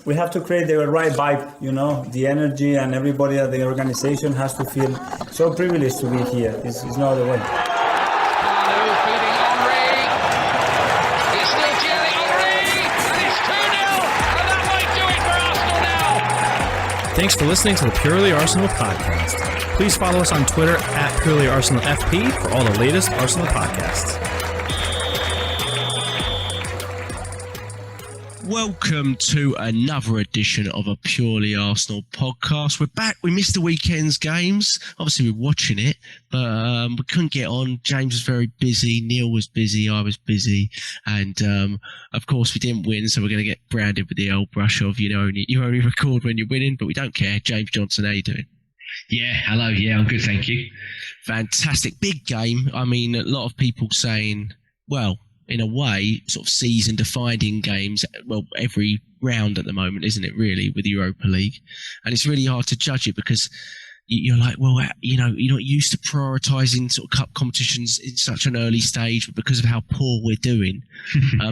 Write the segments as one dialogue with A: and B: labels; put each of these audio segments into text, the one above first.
A: we have to create the right vibe, you know, the energy, and everybody at the organization has to feel so privileged to be here. It's no other way.
B: Thanks for listening to the Purely Arsenal podcast. Please follow us on Twitter at PurelyArsenalFP for all the latest Arsenal podcasts. Welcome to another edition of a Purely Arsenal podcast. We're back. We missed the weekend's games. Obviously, we're watching it, but we couldn't get on. James was very busy. Neil was busy. I was busy. And, of course, we didn't win, so we're going to get branded with the old brush of, you only record when you're winning, but we don't care. James Johnstone, how you doing?
C: Yeah, hello. Yeah, I'm good, thank you.
B: Fantastic. Big game. I mean, a lot of people saying, well, in a way, sort of season-defining games, well, every round at the moment, isn't it, really, with the Europa League? And it's really hard to judge it because you're like, well, you're not used to prioritising sort of cup competitions in such an early stage, but because of how poor we're doing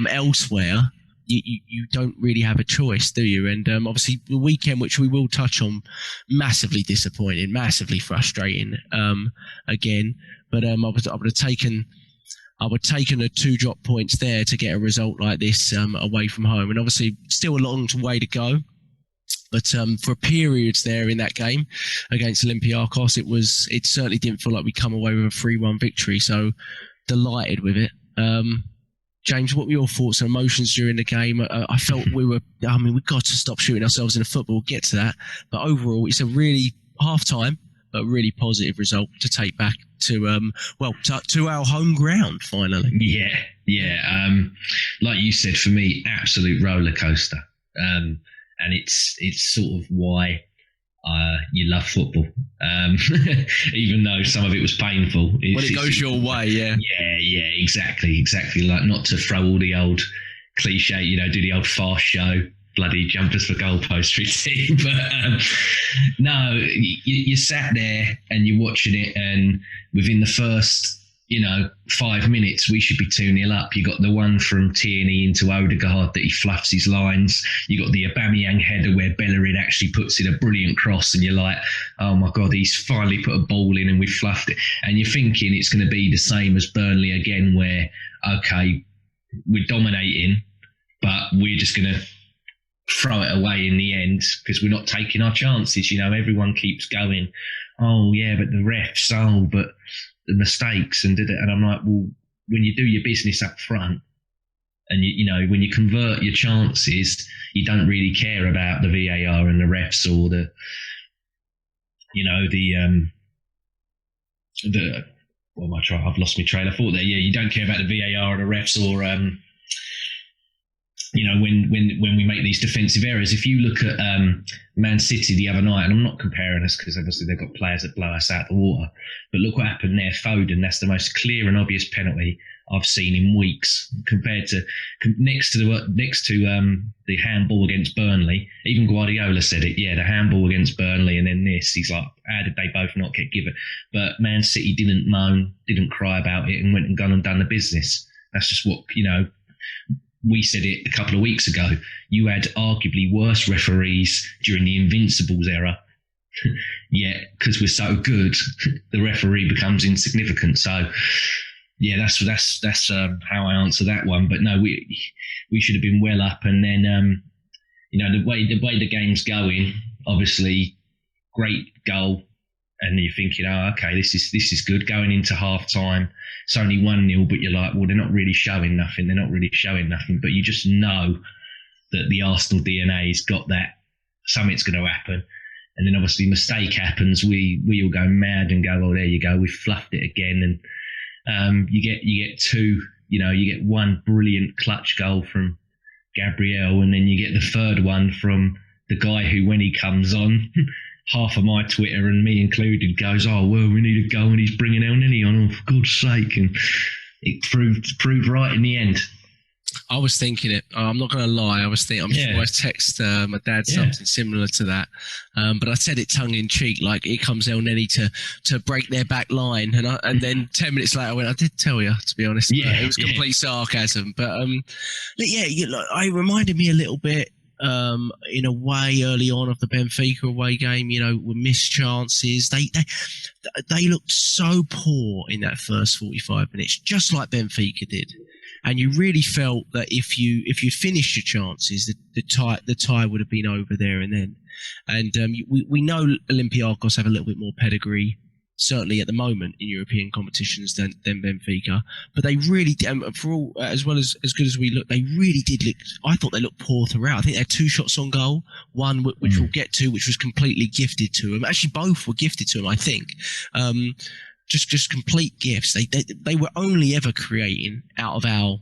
B: elsewhere, you don't really have a choice, do you? And obviously, the weekend, which we will touch on, massively disappointing, massively frustrating again. But I would have taken the 2 drop points there to get a result like this away from home. And obviously, still a long way to go. But for periods there in that game against Olympiacos, it certainly didn't feel like we come away with a 3-1 victory. So delighted with it. James, what were your thoughts and emotions during the game? I felt we've got to stop shooting ourselves in the foot. We'll get to that. But overall, it's a really half-time, but really positive result to take back to our home ground finally.
C: Yeah. Like you said, for me, absolute roller coaster. And it's sort of why you love football, even though some of it was painful.
B: When it goes your way, yeah.
C: Yeah, exactly. Like, not to throw all the old cliche, do the old fast show, bloody jumpers for goalposts routine. But no, you sat there and you're watching it, and within the first 5 minutes we should be 2-0 up. You got the one from Tierney into Odegaard that he fluffs his lines. You got the Aubameyang header where Bellerin actually puts in a brilliant cross, and you're like, oh my God, he's finally put a ball in and we fluffed it. And you're thinking it's going to be the same as Burnley again, where okay, we're dominating, but we're just going to throw it away in the end because we're not taking our chances. Everyone keeps going, oh yeah, but the refs, but the mistakes and I'm like, well, when you do your business up front and when you convert your chances, you don't really care about the VAR and the refs or the I've lost my train of thought there. Yeah, you don't care about the VAR or the refs or when we make these defensive errors. If you look at Man City the other night, and I'm not comparing us because obviously they've got players that blow us out the water, but look what happened there. Foden, that's the most clear and obvious penalty I've seen in weeks. Compared to next to the handball against Burnley, even Guardiola said it. Yeah, the handball against Burnley, and then this. He's like, how did they both not get given? But Man City didn't moan, didn't cry about it, and went and gone and done the business. That's just what we said it a couple of weeks ago. You had arguably worse referees during the Invincibles era. Yeah, because we're so good, the referee becomes insignificant. So, yeah, that's how I answer that one. But no, we should have been well up. And then, the way the game's going, obviously, great goal. And you're thinking, oh, okay, this is good. Going into half time, it's only 1-0, but you're like, well, they're not really showing nothing. But you just know that the Arsenal DNA's got that. Something's going to happen. And then obviously mistake happens. We all go mad and go, oh, there you go, we fluffed it again. And you get two, you get one brilliant clutch goal from Gabriel, and then you get the third one from the guy who, when he comes on, half of my Twitter, and me included, goes, oh, well, we need a goal and he's bringing El Nini on, for God's sake. And it proved right in the end.
B: I was thinking it. I'm not going to lie. I'm sure I text my dad something similar to that. But I said it tongue in cheek, like, here comes El Neni to break their back line. And then 10 minutes later I went, I did tell you, to be honest. It was complete sarcasm. But it reminded me a little bit in a way early on of the Benfica away game, with missed chances. They looked so poor in that first 45 minutes, just like Benfica did. And you really felt that if you'd finished your chances, the tie would have been over there and then. And we know Olympiacos have a little bit more pedigree, certainly at the moment in European competitions than Benfica. But they really, for all as well as good as we look, they really did look. I thought they looked poor throughout. I think they had 2 shots on goal, one which we'll get to, which was completely gifted to them. Actually, both were gifted to them, I think. Just complete gifts. They were only ever creating out of our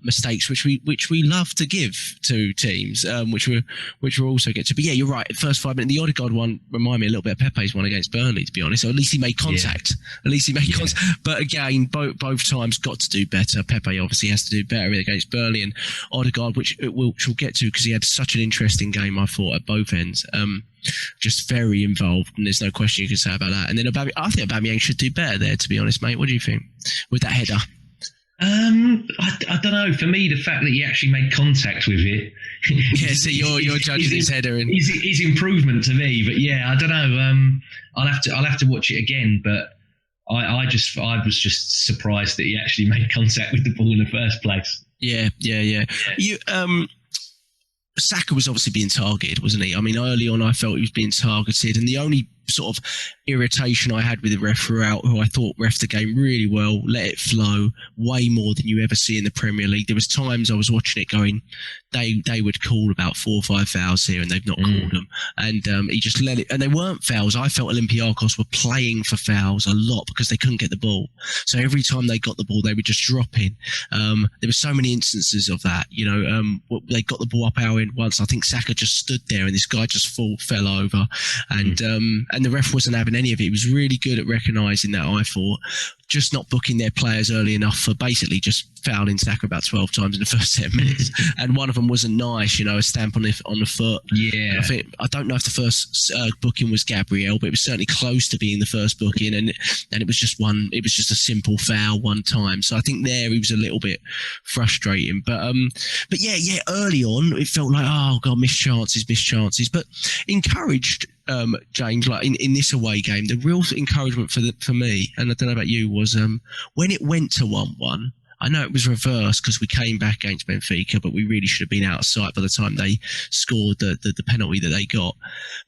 B: mistakes, which we love to give to teams, which we also get to. But yeah, you're right. First 5 minutes, the Odegaard one reminded me a little bit of Pepe's one against Burnley, to be honest. So at least he made contact. Yeah. At least he made contact. But again, both times got to do better. Pepe obviously has to do better against Burnley, and Odegaard, which we'll get to because he had such an interesting game, I thought, at both ends. Just very involved, and there's no question you can say about that. And then I think Aubameyang should do better there, to be honest, mate. What do you think with that header?
C: I don't know. For me, the fact that he actually made contact with it.
B: Yeah, so you're judging his header and
C: is improvement to me. But yeah, I don't know. I'll have to watch it again. But I was just surprised that he actually made contact with the ball in the first place.
B: Yeah. You Saka was obviously being targeted, wasn't he? I mean, early on I felt he was being targeted, and the only sort of irritation I had with the ref throughout, who I thought reffed the game really well, let it flow way more than you ever see in the Premier League. There was times I was watching it going, they would call about 4 or 5 fouls here and they've not called them, and he just let it, and they weren't fouls. I felt Olympiacos were playing for fouls a lot because they couldn't get the ball, so every time they got the ball they were just dropping. There were so many instances of that, they got the ball up our end once. I think Saka just stood there and this guy just fell over, and the ref wasn't having any of it. He was really good at recognising that, I thought, just not booking their players early enough for basically just fouling Saka about 12 times in the first 10 minutes. And one of them wasn't nice, a stamp on the foot.
C: Yeah.
B: I don't know if the first booking was Gabriel, but it was certainly close to being the first booking, and it was just a simple foul one time. So I think there he was a little bit frustrating. But yeah, early on it felt like, oh God, missed chances. But encouraged, James, like in this away game, the real encouragement for me, and I don't know about you, was when it went to 1-1. I know it was reversed because we came back against Benfica, but we really should have been out of sight by the time they scored the penalty that they got.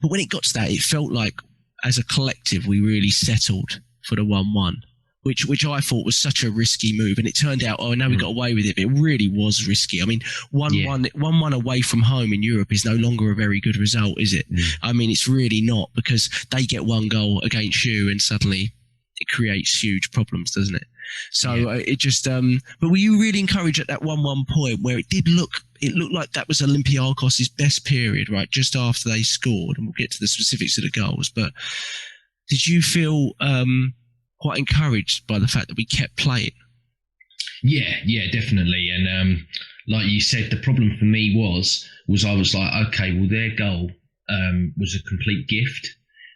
B: But when it got to that, it felt like as a collective we really settled for the 1-1. Which I thought was such a risky move, and it turned out, we got away with it, but it really was risky. I mean, 1-1 away from home in Europe is no longer a very good result, is it? I mean, it's really not, because they get one goal against you and suddenly it creates huge problems, doesn't it? So it just, but were you really encouraged at that 1-1 point where it looked like that was Olympiakos' best period, right? Just after they scored, and we'll get to the specifics of the goals, but did you feel quite encouraged by the fact that we kept playing?
C: Yeah, definitely. And like you said, the problem for me was I was like, okay, well, their goal was a complete gift.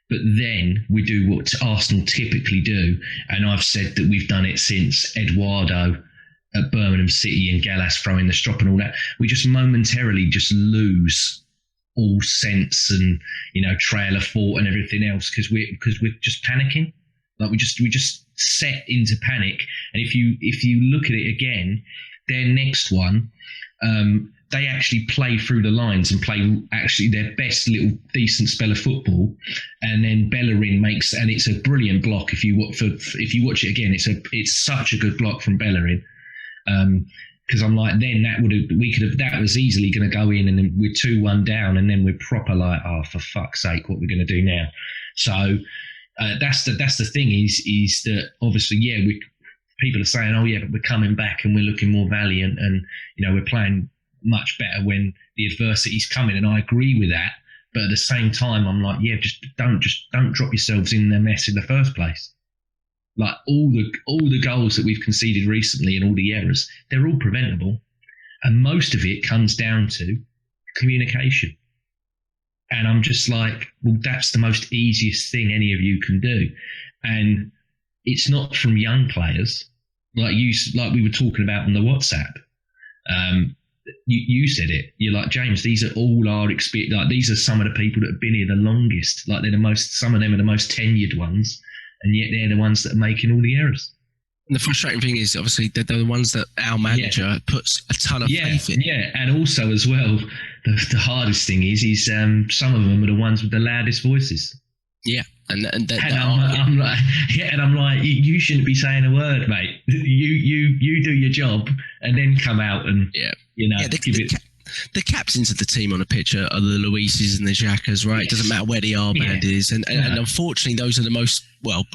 C: But then we do what Arsenal typically do, and I've said that we've done it since Eduardo at Birmingham City and Gallas throwing the strop and all that. We just momentarily just lose all sense and trail of thought and everything else because we're just panicking. Like we just set into panic. And if you look at it again, their next one, they actually play through the lines and play actually their best little decent spell of football, and then Bellerin makes, and it's a brilliant block. If you watch it again, it's such a good block from Bellerin. Because I'm like, then that was easily going to go in, and then we're 2-1 down, and then we're proper like, oh, for fuck's sake, what we're going to do now? So that's the thing is that obviously, people are saying, oh yeah, but we're coming back and we're looking more valiant, and we're playing much better when the adversity's coming, and I agree with that. But at the same time, I'm like, just don't drop yourselves in the mess in the first place. Like all the goals that we've conceded recently and all the errors, they're all preventable, and most of it comes down to communication. And I'm just like, well, that's the most easiest thing any of you can do, and it's not from young players like we were talking about on the WhatsApp. you said it. You're like, James, these are all our experience. Like, these are some of the people that have been here the longest. Like, some of them are the most tenured ones, and yet they're the ones that are making all the errors.
B: And the frustrating thing is, obviously, they're the ones that our manager puts a ton of faith in. Yeah,
C: and also as well, the hardest thing is some of them are the ones with the loudest voices.
B: Yeah, and
C: I'm like, you shouldn't be saying a word, mate. You do your job, and then come out and
B: the captains of the team on the pitch are the Luises and the Xhakas, right? It doesn't matter where the armband is, and unfortunately, those are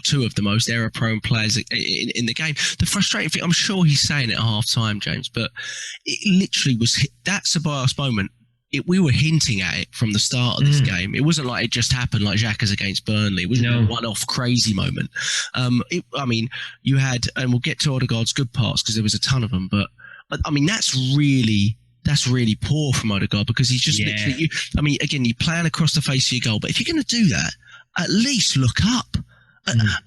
B: two of the most error-prone players in the game. The frustrating thing, I'm sure he's saying it at half-time, James, but it literally was that Ceballos moment. We were hinting at it from the start of this game. It wasn't like it just happened like Xhaka's against Burnley. It wasn't a one-off crazy moment. You had, and we'll get to Odegaard's good parts because there was a ton of them, but I mean, that's really poor from Odegaard because he's just literally, you plan across the face of your goal, but if you're going to do that, at least look up.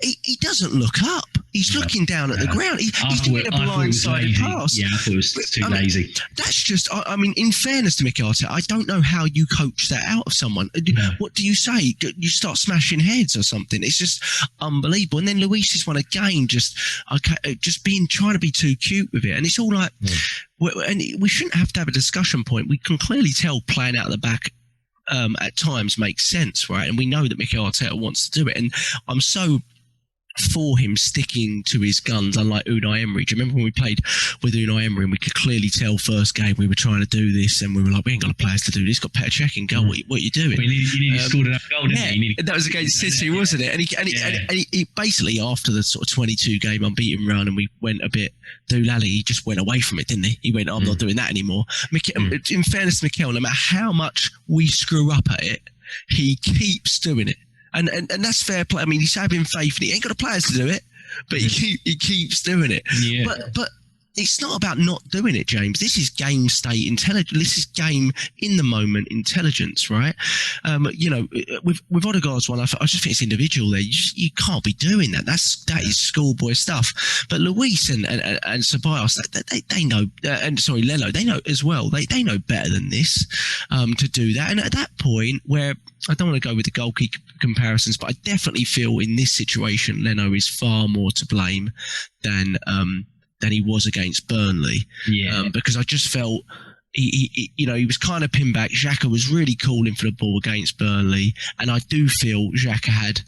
B: He doesn't look up. He's looking down at the ground. He's doing a blindsided pass.
C: Yeah, I thought it was too lazy.
B: That's just, in fairness to Mikel Arteta, I don't know how you coach that out of someone. No. What do you say? You start smashing heads or something? It's just unbelievable. And then Luis is one again, trying to be too cute with it. And it's all like, and we shouldn't have to have a discussion point. We can clearly tell playing out the back at times makes sense, right? And we know that Mikel Arteta wants to do it. And I'm so for him sticking to his guns, unlike Unai Emery. Do you remember when we played with Unai Emery and we could clearly tell first game we were trying to do this and we were like, we ain't got the players to do this, got Petr Cech in goal, what are you doing?
C: Well, you nearly scored enough goal, didn't you?
B: That was against City, wasn't it? And he basically, after the sort of 22-game unbeaten run and we went a bit doolally, he just went away from it, didn't he? He went, I'm not doing that anymore. In fairness to Mikel, no matter how much we screw up at it, he keeps doing it. And that's fair play. I mean, he's having faith and he ain't got the players to do it, but he keeps doing it. Yeah. But it's not about not doing it, James. This is game state intelligence. This is game in the moment intelligence, right? With Odegaard's one, I just think it's individual there. You can't be doing that. That is schoolboy stuff. But Luis and Ceballos, they know, Leno, they know as well. They know better than this to do that. And at that point where I don't want to go with the goalkeeper comparisons, but I definitely feel in this situation Leno is far more to blame than he was against Burnley. Because I just felt he was kind of pinned back. Xhaka was really calling for the ball against Burnley, and I do feel Xhaka had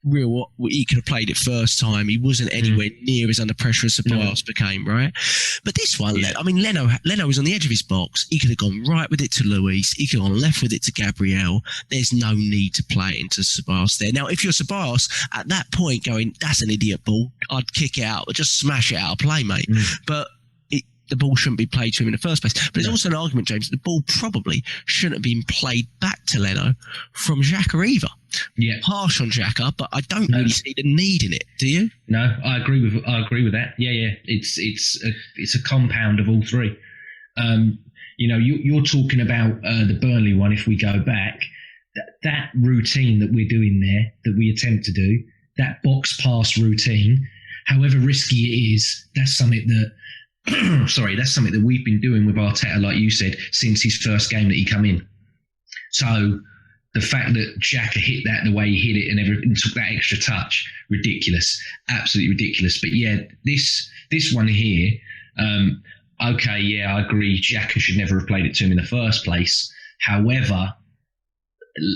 B: he could have played it first time. He wasn't anywhere near as under pressure as Ceballos became, right? But this one, Leno was on the edge of his box. He could have gone right with it to Luis. He could have gone left with it to Gabriel. There's no need to play it into Ceballos there. Now, if you're Ceballos, at that point going, that's an idiot ball, I'd kick it out or just smash it out of play, mate. But the ball shouldn't be played to him in the first place. But there's also an argument, James, the ball probably shouldn't have been played back to Leno from Xhaka either. Yeah, harsh on Xhaka, but I don't really see the need in it. Do you?
C: No, I agree with that. Yeah. It's a compound of all three. You're talking about the Burnley one. If we go back, that routine that we're doing there, that we attempt to do, that box pass routine, however risky it is, that's something that. That's something that we've been doing with Arteta, like you said, since his first game that he come in. So the fact that Xhaka hit that the way he hit it and took that extra touch, ridiculous, absolutely ridiculous. But yeah, this one here, I agree. Xhaka should never have played it to him in the first place. However,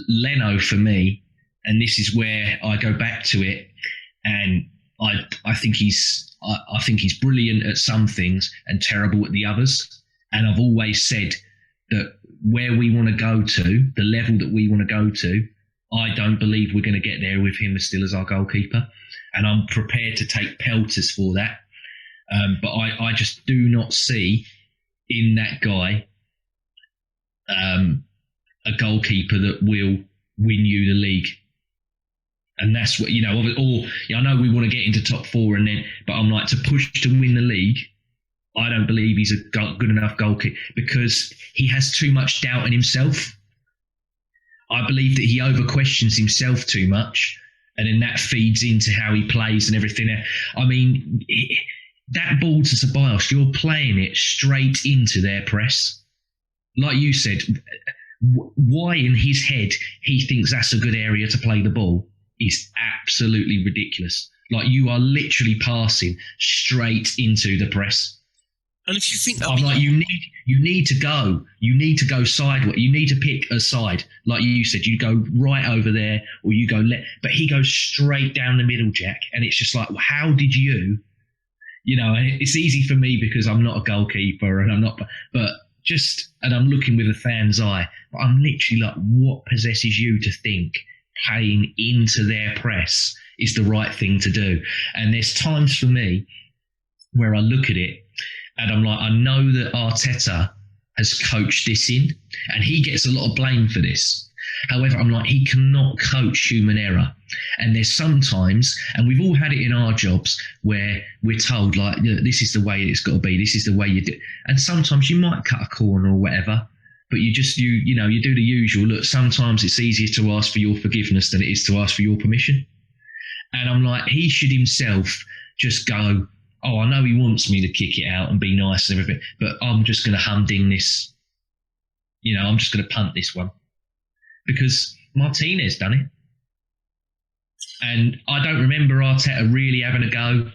C: Leno for me, and this is where I go back to it, and I think he's brilliant at some things and terrible at the others. And I've always said that where we want to go to, the level that we want to go to, I don't believe we're going to get there with him still as our goalkeeper. And I'm prepared to take pelters for that. But I just do not see in that guy a goalkeeper that will win you the league. And that's what, I know we want to get into top four but I'm like, to push to win the league, I don't believe he's a good enough goalkeeper because he has too much doubt in himself. I believe that he over questions himself too much, and then that feeds into how he plays and everything. I mean, that ball to Ceballos, you're playing it straight into their press. like you said, why in his head he thinks that's a good area to play the ball is absolutely ridiculous. Like, you are literally passing straight into the press.
B: And if you think,
C: I'm like, you need to go sideways. You need to pick a side. Like you said, you go right over there, or you go left. But he goes straight down the middle, Jack. And it's just like, well, how did you? And it's easy for me because I'm not a goalkeeper, and I'm not. But and I'm looking with a fan's eye. But I'm literally like, what possesses you to think playing into their press is the right thing to do? And there's times for me where I look at it, and I'm like, I know that Arteta has coached this in, and he gets a lot of blame for this. However, I'm like, he cannot coach human error. And there's sometimes, and we've all had it in our jobs, where we're told, like, this is the way it's got to be. This is the way you do. And sometimes you might cut a corner or whatever, but you do the usual. Look, sometimes it's easier to ask for your forgiveness than it is to ask for your permission. And I'm like, he should himself just go, oh, I know he wants me to kick it out and be nice and everything, but I'm just going to humding this. I'm just going to punt this one. Because Martinez done it. And I don't remember Arteta really having a go.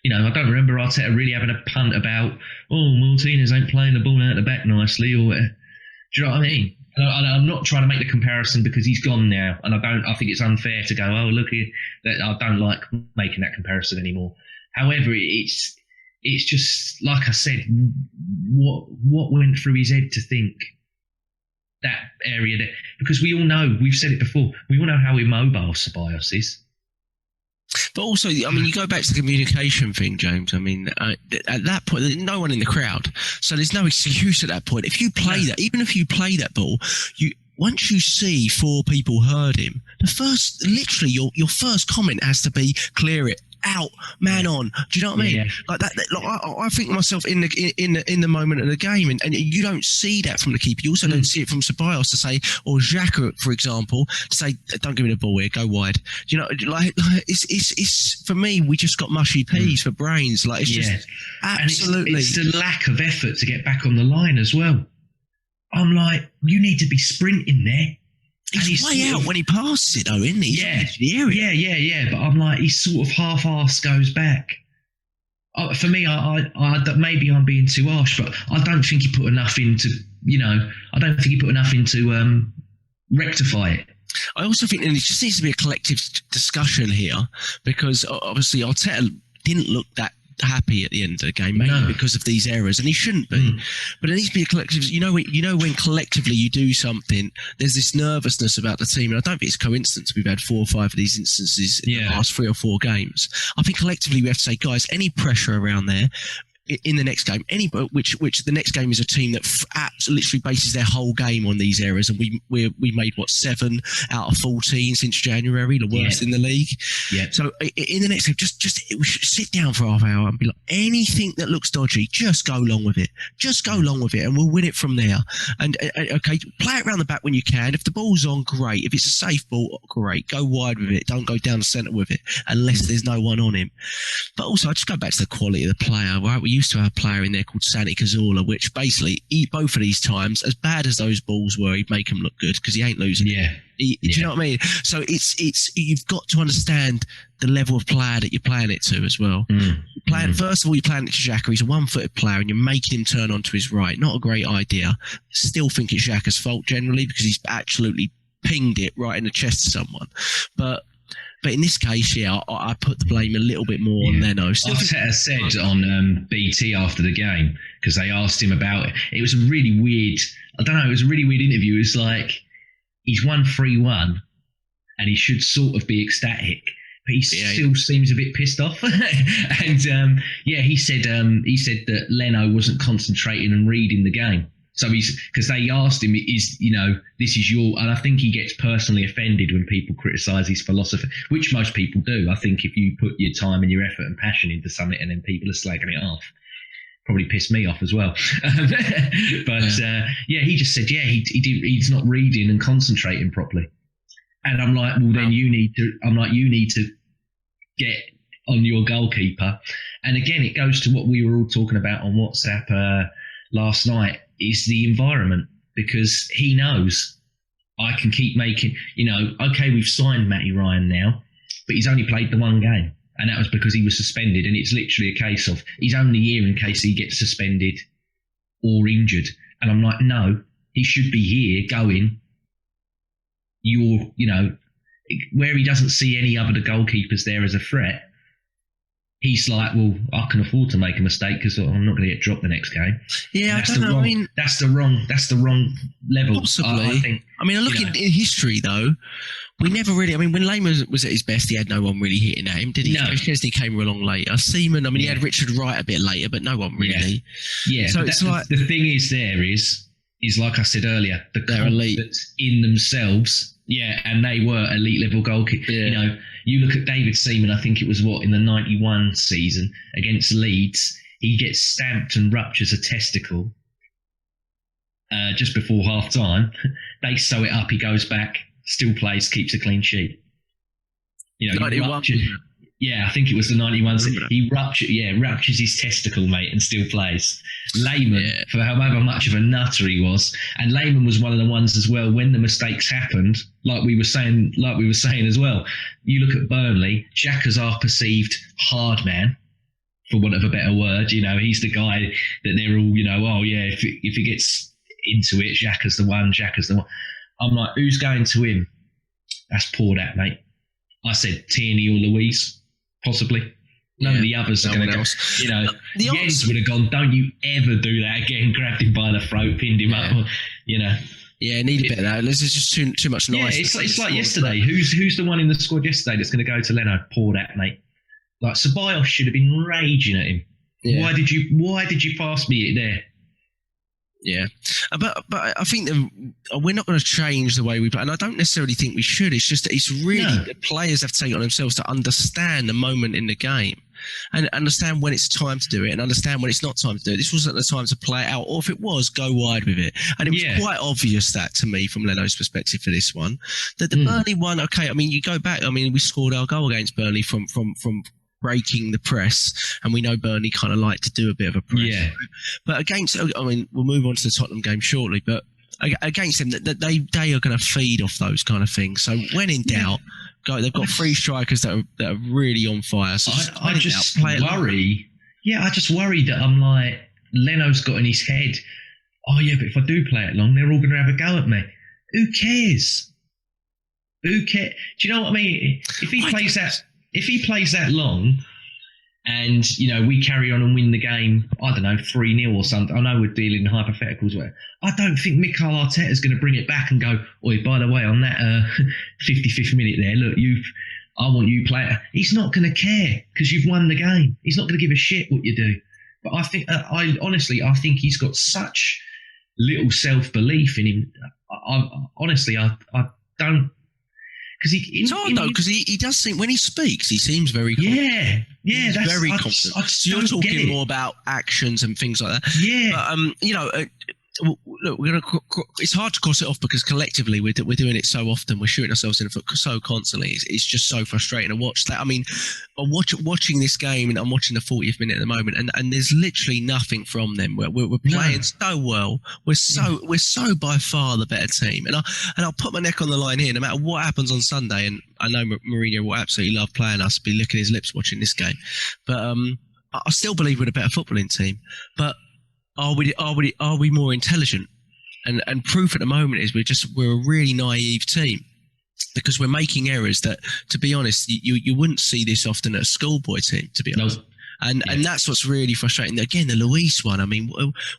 C: I don't remember Arteta really having a punt about, oh, Martinez ain't playing the ball out the back nicely, or whatever. Do you know what I mean? And I'm not trying to make the comparison because he's gone now, and I think it's unfair to go, oh, look here. I don't like making that comparison anymore. However, it's just, like I said, what went through his head to think that area there? Because we all know, we've said it before, we all know how immobile Ceballos is.
B: But also, you go back to the communication thing, James. At that point, there's no one in the crowd, so there's no excuse at that point. If you play that, even if you play that ball, once you see 4 people heard him, literally your first comment has to be, clear it out, man on. Do you know what I mean? Yeah. Like that. Like, I think myself in the moment of the game, and you don't see that from the keeper. You also don't see it from Ceballos to say, or Xhaka, for example, to say, don't give me the ball here, go wide. Do you know, like it's for me, we just got mushy peas for brains. Like, it's just absolutely.
C: It's the lack of effort to get back on the line as well. I'm like, you need to be sprinting there.
B: He's way out when he passes it, though, isn't he?
C: Yeah. But I'm like, he sort of half-assed goes back. For me, I maybe I'm being too harsh, but I don't think he put enough into, rectify it.
B: I also think there just needs to be a collective discussion here, because obviously Arteta didn't look that happy at the end of the game, mainly because of these errors, and he shouldn't be. But there needs to be a collective. When collectively you do something, there's this nervousness about the team, and I don't think it's a coincidence we've had 4 or 5 of these instances in the last 3 or 4 games. I think collectively we have to say, guys, any pressure around there in the next game, which the next game is a team that literally bases their whole game on these errors, and we made 7 out of 14 since January, the worst in the league. Yeah. So in the next game, just we should sit down for half hour and be like, anything that looks dodgy, just go along with it. Just go along with it, and we'll win it from there. And okay, play it around the back when you can. If the ball's on, great. If it's a safe ball, great. Go wide with it. Don't go down the centre with it unless there's no one on him. But also, I just go back to the quality of the player. Right, we used to have a player in there called Santi Cazorla, which basically, both of these times, as bad as those balls were, he'd make them look good because he ain't losing. Do you know what I mean? So it's you've got to understand the level of player that you're playing it to as well. First of all, you're playing it to Xhaka. He's a one-footed player, and you're making him turn onto his right. Not a great idea. Still think it's Xhaka's fault generally, because he's absolutely pinged it right in the chest to someone. But in this case, I put the blame a little bit more on Leno.
C: Arteta said on BT after the game, because they asked him about it. It was a really weird, it was a really weird interview. It's like, he's won 3-1 and he should sort of be ecstatic, but he still seems a bit pissed off. And he said that Leno wasn't concentrating and reading the game. So because they asked him, this is your, and I think he gets personally offended when people criticise his philosophy, which most people do. I think if you put your time and your effort and passion into something and then people are slagging it off, probably pissed me off as well. He just said, he's not reading and concentrating properly. And I'm like, well, then you need to get on your goalkeeper. And again, it goes to what we were all talking about on WhatsApp last night. is the environment, because he knows I can keep making, okay, we've signed Matty Ryan now, but he's only played the one game. And that was because he was suspended. And it's literally a case of he's only here in case he gets suspended or injured. And I'm like, no, he should be here going. Where he doesn't see any other goalkeepers there as a threat, he's like, well, I can afford to make a mistake because I'm not going to get dropped the next game.
B: Yeah, I don't know.
C: That's the wrong level.
B: Possibly.
C: I think.
B: I mean, looking in history though, we never really. I mean, when Lehmann was at his best, he had no one really hitting at him, did he?
C: No.
B: Chesney came along later. Seaman, I mean, he had Richard Wright a bit later, but no one really.
C: Yeah.
B: So it's like
C: the thing is, like I said earlier,
B: they're elite
C: in themselves. Yeah, and they were elite level goalkeepers.
B: Yeah.
C: You look at David Seaman. I think it was in the '91 season against Leeds. He gets stamped and ruptures a testicle just before half time. They sew it up. He goes back. Still plays, keeps a clean sheet.
B: 91.
C: Yeah, I think it was the 91. He ruptures his testicle, mate, and still plays. Lehmann, for however much of a nutter he was, and Lehmann was one of the ones as well when the mistakes happened, like we were saying as well. You look at Burnley, Xhaka's our perceived hard man, for want of a better word. He's the guy that they're all, if he gets into it, Xhaka's the one. I'm like, who's going to him? That's poor, that, mate. I said Tierney or Louise, possibly. None of the others are going to go. Jens would have gone, don't you ever do that again. Grabbed him by the throat, pinned him up.
B: Yeah, need a bit of that. This is just too much noise.
C: Yeah, it's like yesterday. Who's the one in the squad yesterday that's going to go to Leno? Poor, that, mate. Like, Ceballos should have been raging at him. Yeah. Why did you pass me it there?
B: Yeah, but I think we're not going to change the way we play, and I don't necessarily think we should. It's just that it's really the players have to take it on themselves to understand the moment in the game and understand when it's time to do it and understand when it's not time to do it. This wasn't the time to play it out, or if it was, go wide with it. And it was quite obvious that to me from Leno's perspective for this one, that the Burnley one, okay, I mean, you go back, I mean, we scored our goal against Burnley from breaking the press, and we know Burnley kind of like to do a bit of a press. Yeah. But against, I mean, we'll move on to the Tottenham game shortly, but against them, they are going to feed off those kind of things. So when in doubt, they've got three strikers that are really on fire. So I just worry.
C: Yeah, I just worry that I'm like, Leno's got in his head, oh yeah, but if I do play it long, they're all going to have a go at me. Who cares? Who cares? Do you know what I mean? If he plays that long and, we carry on and win the game, I don't know, 3-0 or something. I know we're dealing in hypotheticals where I don't think Mikel Arteta's going to bring it back and go, oi, by the way, on that 55th minute there, look, I want you play. He's not going to care because you've won the game. He's not going to give a shit what you do. But I think, I think he's got such little self-belief in him. I don't.
B: It's hard though, because he does seem, when he speaks, he seems very confident.
C: Yeah,
B: that's very confident. So you're talking more about actions and things like that.
C: Yeah,
B: but look, it's hard to cross it off because collectively we're doing it so often. We're shooting ourselves in the foot so constantly. It's just so frustrating to watch that. I mean, I'm watching this game and I'm watching the 40th minute at the moment, and there's literally nothing from them. We're playing so well. We're so by far the better team, and I'll put my neck on the line here. No matter what happens on Sunday, and I know Mourinho will absolutely love playing us, be licking his lips watching this game, but I still believe we're a better footballing team, but. Are we more intelligent? And proof at the moment is we're a really naive team because we're making errors that, to be honest, you wouldn't see this often at a schoolboy team, to be honest. And that's what's really frustrating. Again, the Luis one, I mean,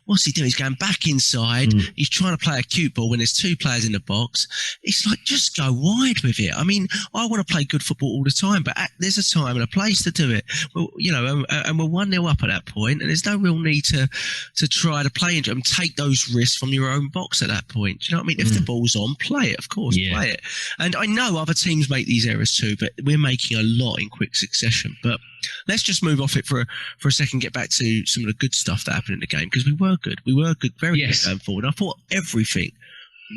B: what's he doing? He's going back inside. He's trying to play a cute ball when there's two players in the box. It's like, just go wide with it. I mean, I want to play good football all the time, but there's a time and a place to do it. Well, and we're 1-0 up at that point, and there's no real need to try to play into it and take those risks from your own box at that point. Do you know what I mean? If the ball's on, play it, of course, play it. And I know other teams make these errors too, but we're making a lot in quick succession. But let's just move off it for a second, get back to some of the good stuff that happened in the game, because we were good, very good going forward. I thought everything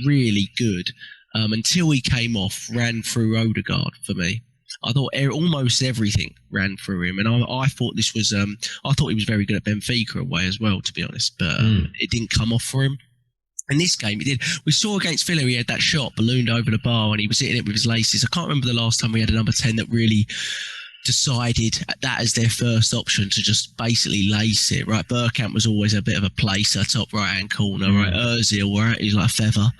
B: really good until he came off, ran through Odegaard for me. I thought almost everything ran through him, and I thought this was. I thought he was very good at Benfica away as well, to be honest, but it didn't come off for him. In this game, he did. We saw against Villa, he had that shot ballooned over the bar, and he was hitting it with his laces. I can't remember the last time we had a number 10 that really decided that as their first option to just basically lace it. Right, Bergkamp was always a bit of a placer, top right hand corner. Right, Özil, right, he's like a feather.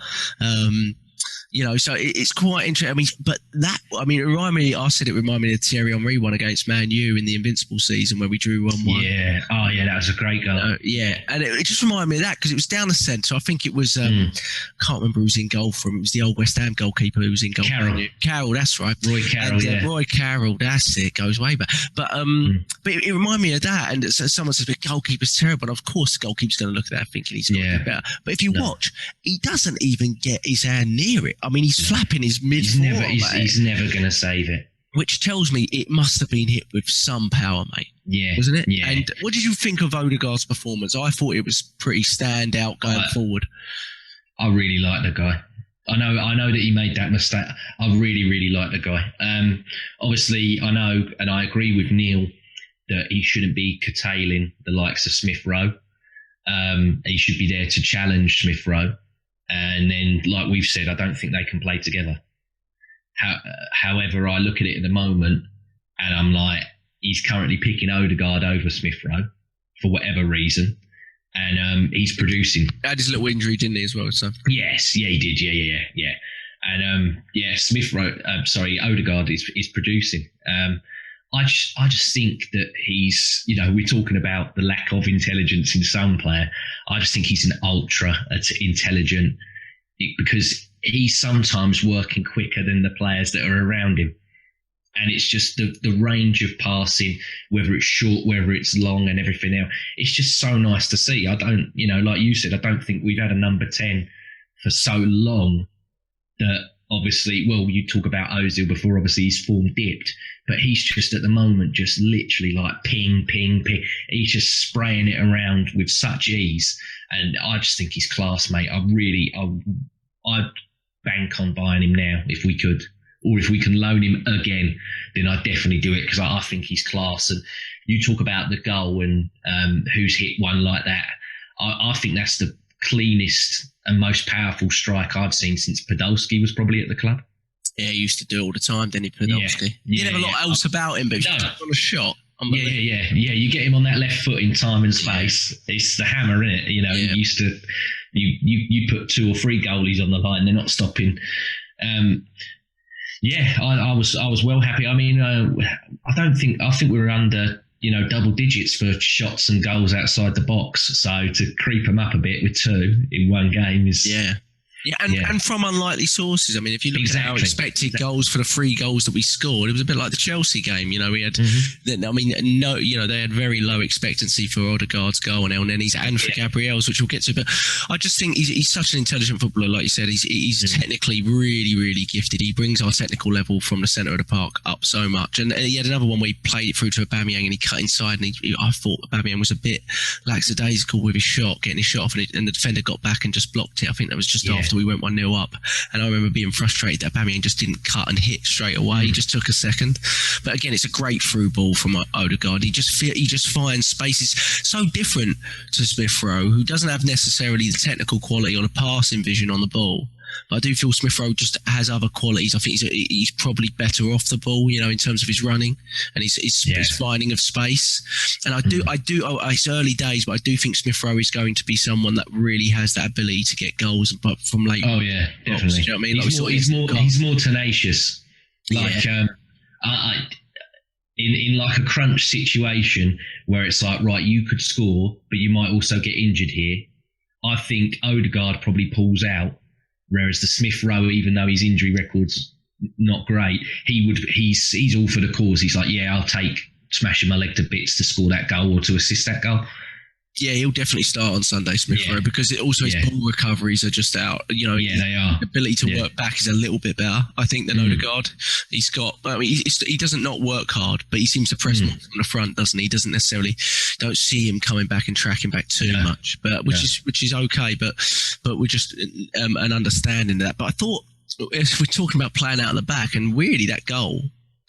B: So it's quite interesting. It reminded me. I said it reminded me of Thierry Henry one against Man U in the Invincible season where we drew 1-1.
C: Yeah. Oh, yeah, that was a great goal.
B: And it just reminded me of that because it was down the centre. I think it was. Can't remember who was in goal from. It was the old West Ham goalkeeper who was in goal. Carroll, that's right.
C: Roy Carroll.
B: Roy Carroll, that's it. Goes way back. But it reminded me of that. And so someone says the goalkeeper's terrible. And of course, the goalkeeper's going to look at that thinking he's got to be better. But if you watch, he doesn't even get his hand near it. I mean, he's flapping his mid-forearm.
C: He's never going to save it.
B: Which tells me it must have been hit with some power, mate. Yeah. Wasn't it?
C: Yeah.
B: And what did you think of Odegaard's performance? I thought it was pretty standout going forward.
C: I really like the guy. I know that he made that mistake. I really, really like the guy. Obviously, I know, and I agree with Neil, that he shouldn't be curtailing the likes of Smith Rowe. He should be there to challenge Smith Rowe. And then, like we've said, I don't think they can play together. However, I look at it at the moment and I'm like, he's currently picking Odegaard over Smith Rowe for whatever reason. And he's producing.
B: Had his little injury, didn't he, as well? So.
C: Yes, yeah, he did. Yeah. And Smith Rowe, Odegaard is producing. I just think that he's, we're talking about the lack of intelligence in some player. I just think he's an ultra intelligent because he's sometimes working quicker than the players that are around him. And it's just the range of passing, whether it's short, whether it's long and everything else. It's just so nice to see. I don't, like you said, I don't think we've had a number 10 for so long that obviously, well, you talk about Ozil before, obviously his form dipped, but he's just at the moment just literally like ping, ping, ping. He's just spraying it around with such ease. And I just think he's class, mate. I'd bank on buying him now if we could. Or if we can loan him again, then I'd definitely do it because I think he's class. And you talk about the goal and who's hit one like that. I think that's the cleanest and most powerful strike I've seen since Podolski was probably at the club.
B: Yeah, he used to do it all the time, didn't he, Podolski? He didn't have a lot else about him, but he was on a shot.
C: Yeah. You get him on that left foot in time and space. Yeah. It's the hammer, isn't it? You used to, you put 2 or 3 goalies on the line, they're not stopping. I was well happy. I mean, I think we were under, double digits for shots and goals outside the box. So to creep them up a bit with 2 in one game is... And from unlikely sources. I mean, if you look at our expected goals for the 3 goals that we scored, it was a bit like the Chelsea game. We had, they had very low expectancy for Odegaard's goal and El Nenny's and for Gabriel's, which we'll get to. But I just think he's such an intelligent footballer. Like you said, he's technically really, really gifted. He brings our technical level from the centre of the park up so much. And he had another one where he played it through to Aubameyang and he cut inside. And I thought Aubameyang was a bit lackadaisical with his shot, getting his shot off, and the defender got back and just blocked it. I think that was just after we went 1-0 up, and I remember being frustrated that Aubameyang just didn't cut and hit straight away. He just took a second. But again, it's a great through ball from Odegaard. He just finds spaces so different to Smith Rowe, who doesn't have necessarily the technical quality or the passing vision on the ball. But I do feel Smith Rowe just has other qualities. I think he's probably better off the ball, in terms of his running and his finding of space. And I do. It's early days, but I do think Smith Rowe is going to be someone that really has that ability to get goals from late. Oh yeah, definitely.
B: You know what I mean?
C: He's more tenacious. In like a crunch situation where it's like, right, you could score, but you might also get injured here. I think Odegaard probably pulls out. Whereas the Smith Rowe, even though his injury record's not great, he's all for the cause. He's like, I'll take smashing my leg to bits to score that goal or to assist that goal.
B: Yeah, he'll definitely start on Sunday, Smith Rowe, because his ball recoveries are just out.
C: They are.
B: The ability to work back is a little bit better, I think, than Odegaard. He's got. I mean, he doesn't not work hard, but he seems to press more from the front, doesn't he? He doesn't necessarily. Don't see him coming back and tracking back too much, but which is okay. But we're just an understanding of that. But I thought if we're talking about playing out of the back, and really that goal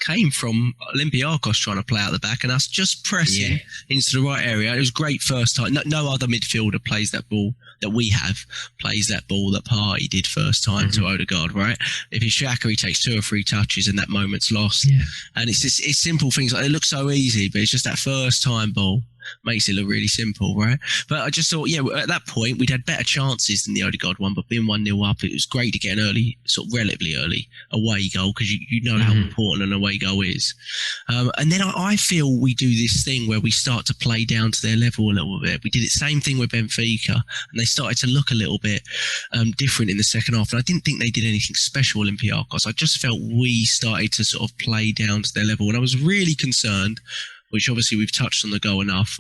B: came from Olympiacos trying to play out the back and us just pressing into the right area. It was great first time. No other midfielder plays that ball that we have, plays that ball that Partey did first time to Odegaard, right? If it's Xhaka, he takes 2 or 3 touches and that moment's lost. Yeah. And it's simple things. Like, it looks so easy, but it's just that first time ball makes it look really simple, right? But I just thought, at that point, we'd had better chances than the Odegaard one, but being 1-0 up, it was great to get an early, sort of relatively early away goal, because you know how important an away goal is. And then I feel we do this thing where we start to play down to their level a little bit. We did the same thing with Benfica, and they started to look a little bit different in the second half. And I didn't think they did anything special, Olympiacos. I just felt we started to sort of play down to their level. And I was really concerned, which obviously we've touched on the goal enough.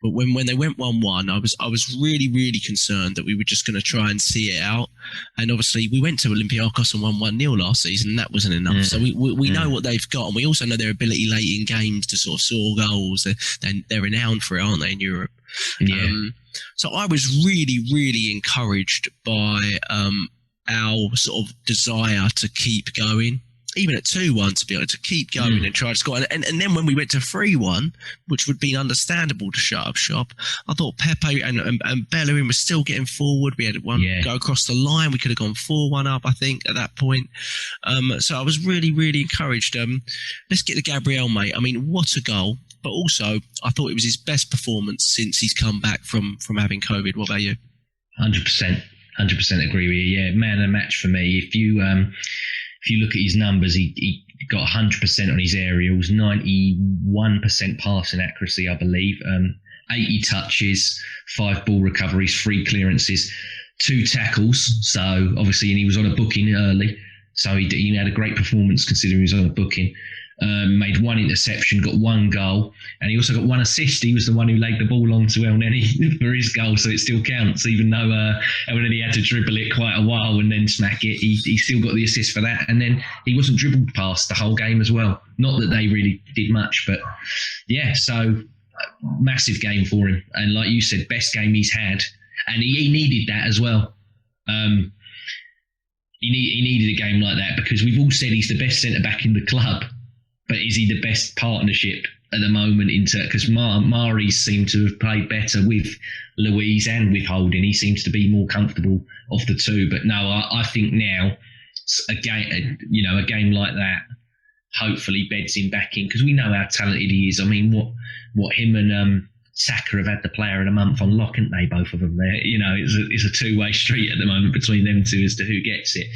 B: But when they went 1-1, I was really, really concerned that we were just going to try and see it out. And obviously we went to Olympiacos and won 1-0 last season, and that wasn't enough. So we know what they've got, and we also know their ability late in games to sort of score goals. They're renowned for it, aren't they, in Europe? Yeah. So I was really, really encouraged by our sort of desire to keep going. Even at 2-1, to be honest, to keep going and try to score. And then when we went to 3-1, which would be understandable to shut up shop, I thought Pepe and Bellerin were still getting forward. We had one go across the line. We could have gone 4-1 up, I think, at that point. So I was really, really encouraged. Let's get to Gabriel, mate. I mean, what a goal. But also, I thought it was his best performance since he's come back from having COVID. What about you? 100%
C: agree with you. Yeah, man of the match for me. If you look at his numbers, he got 100% on his aerials, 91% passing accuracy, I believe, 80 touches, 5 ball recoveries, 3 clearances, 2 tackles. So obviously, and he was on a booking early, so he had a great performance considering he was on a booking. Made 1 interception, got 1 goal, and he also got 1 assist. He was the one who laid the ball on to El Neni for his goal, so it still counts, even though El Neni had to dribble it quite a while and then smack it. He still got the assist for that, and then he wasn't dribbled past the whole game as well. Not that they really did much, but yeah, so massive game for him. And like you said, best game he's had, and he needed that as well. He needed a game like that, because we've all said he's the best centre-back in the club. But is he the best partnership at the moment? Because Mari's seemed to have played better with Luiz and with Holding. He seems to be more comfortable of the two. But no, I think now a game like that hopefully beds him back in, because we know how talented he is. I mean, what him and Saka have had the player of the month on lock, haven't they, both of them? It's a two-way street at the moment between them two as to who gets it.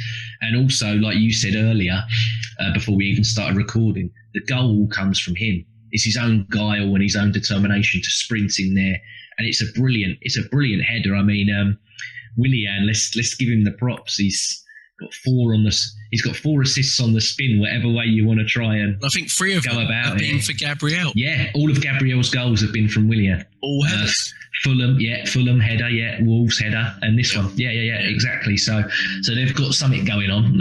C: And also, like you said earlier, before we even started recording, the goal comes from him. It's his own guile and his own determination to sprint in there, and it's a brilliant header. I mean, Willian, let's give him the props. He's got 4 assists on the spin, whatever way you want to try and
B: I think 3 of them have been for Gabriel.
C: Yeah, all of Gabriel's goals have been from Willian.
B: All headers.
C: Fulham header, Wolves header, and this one. Yeah, exactly. So they've got something going on.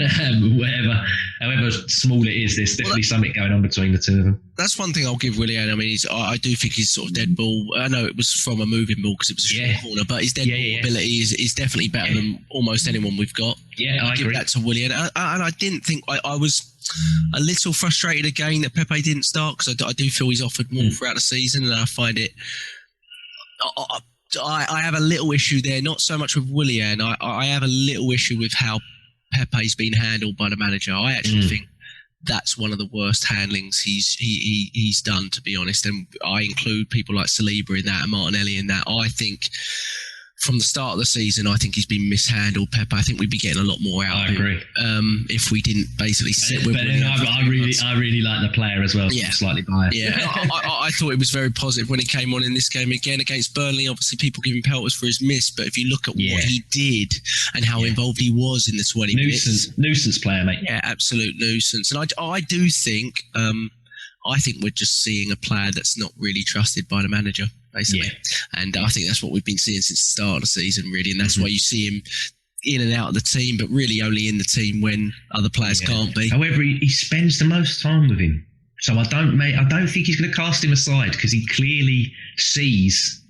C: However small it is, there's definitely something going on between the two of them.
B: That's one thing I'll give Willian. I mean, I do think his sort of dead ball. I know it was from a moving ball because it was a short corner, but his dead ball ability is definitely better than almost anyone we've got. Yeah, I give that to Willian. And I didn't think I was a little frustrated again that Pepe didn't start, because I do feel he's offered more throughout the season, and I find it. I have a little issue there, not so much with Willian. I have a little issue with how Pepe's been handled by the manager. I actually think that's one of the worst handlings he's done, to be honest. And I include people like Saliba in that and Martinelli in that. I think from the start of the season, I think he's been mishandled, Pepe. I think we'd be getting a lot more out of him if we didn't basically sit with him.
C: I really like the player as well. Yeah. I'm slightly biased.
B: Yeah, I thought it was very positive when he came on in this game again against Burnley. Obviously, people give him pelters for his miss, but if you look at what he did and how involved he was in the 20 minutes.
C: Nuisance player, mate.
B: Yeah, absolute nuisance. And I do think, I think we're just seeing a player that's not really trusted by the manager, basically. Yeah. And I think that's what we've been seeing since the start of the season, really. And that's why you see him in and out of the team, but really only in the team when other players can't be.
C: However, he spends the most time with him. So I don't think he's going to cast him aside, because he clearly sees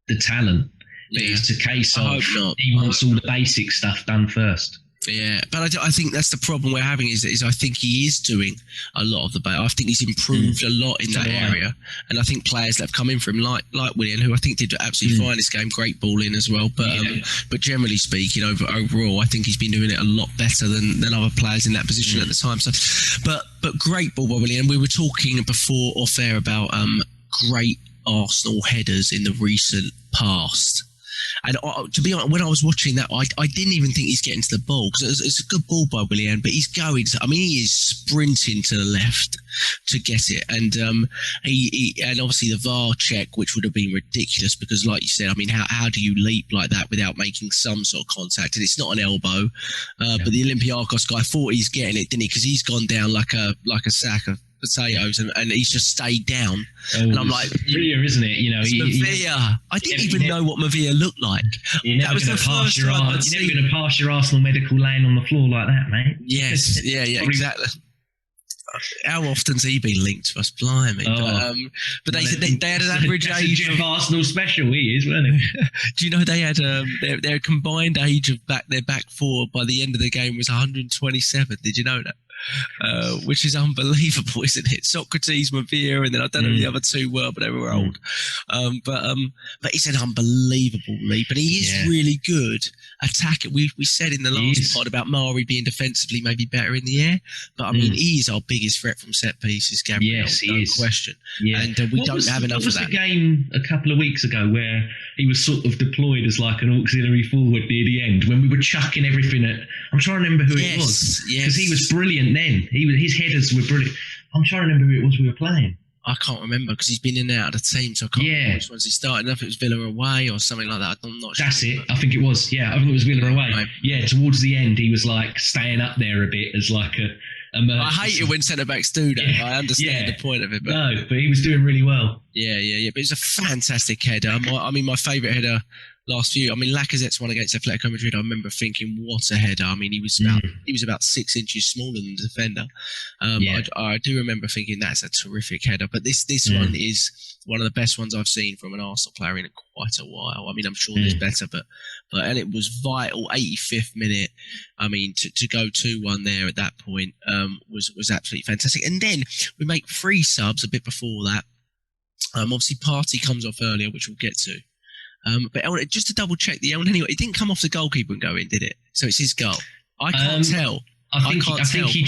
C: the talent. But it's a case of he wants all the basic stuff done first.
B: Yeah, but I think that's the problem we're having is I think he is doing a lot of the I think he's improved a lot in that area, and I think players that have come in for him like Willian, who I think did absolutely fine this game, great ball in as well, but generally speaking overall I think he's been doing it a lot better than other players in that position at the time. So but great ball by Willian. We were talking before off air about great Arsenal headers in the recent past. And to be honest, when I was watching that, I didn't even think he's getting to the ball, because it's a good ball by Willian, but he's going. He is sprinting to the left to get it, and he and obviously the VAR check, which would have been ridiculous, because like you said, how do you leap like that without making some sort of contact? And it's not an elbow, but the Olympiacos guy thought he's getting it, didn't he? Because he's gone down like a sack of potatoes, and he's just stayed down. And I'm like,
C: Mavia, isn't it?
B: Mavia. I didn't even know what Mavia looked like.
C: That was the first time you're never going to pass your Arsenal medical laying on the floor like that, mate.
B: Yes, yeah, exactly. How often's he been linked to us? Blimey. But they said they had an average age
C: of Arsenal special. He is, wasn't he?
B: Do you know they had their combined age of their back four by the end of the game was 127? Did you know that? Which is unbelievable, isn't it? Socrates, Mavia, and then I don't know who the other two were, but they were old. But he's an unbelievable leap, and he is really good attacker. We said in the last pod about Mari being defensively maybe better in the air, but he is our biggest threat from set pieces, Gabriel.
C: Yes, he is.
B: Question.
C: Yeah.
B: And we don't have enough of that.
C: What was the game a couple of weeks ago where he was sort of deployed as like an auxiliary forward near the end, when we were chucking everything at... I'm trying to remember who it was, because he was brilliant then. His headers were brilliant. I'm trying to remember who it was we were playing.
B: I can't remember, because he's been in and out of the team, so I can't remember which ones he started. I don't know if it was Villa away or something like that. I'm not sure.
C: That's it. I think it was. Yeah, I think it was Villa away. Right. Yeah, towards the end, he was like staying up there a bit as like a
B: I hate it when centre-backs do that. I understand the point of it. But
C: no, but he was doing really well.
B: Yeah. But it's a fantastic header. My favourite header last few. Lacazette's one against Atletico Madrid. I remember thinking, what a header. He was about 6 inches smaller than the defender. I do remember thinking that's a terrific header. But this one is one of the best ones I've seen from an Arsenal player in quite a while. I'm sure there's better, but and it was vital. 85th minute. To go 2-1 there at that point was absolutely fantastic. And then we make 3 subs a bit before that. Obviously, Partey comes off earlier, which we'll get to. But just to double check, the Henry, it didn't come off the goalkeeper and go in, did it? So it's his goal. I can't tell. I think he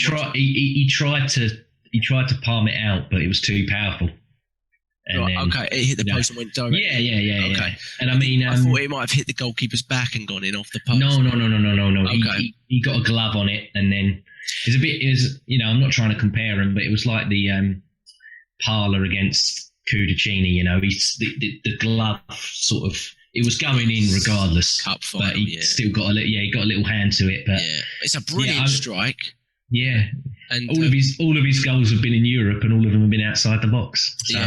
B: tried to palm it out, but it was too powerful. And then, okay, it hit the post and went direct.
C: Yeah. Okay. And
B: I thought it might have hit the goalkeeper's back and gone in off the post.
C: No.
B: Okay.
C: He got a glove on it, and then I'm not trying to compare him, but it was like the Parlour against Kudicini, the glove sort of, it was going in regardless,
B: cup final,
C: but he still got he got a little hand to it. But
B: it's a brilliant strike.
C: Yeah, and all of his goals have been in Europe, and all of them have been outside the box. So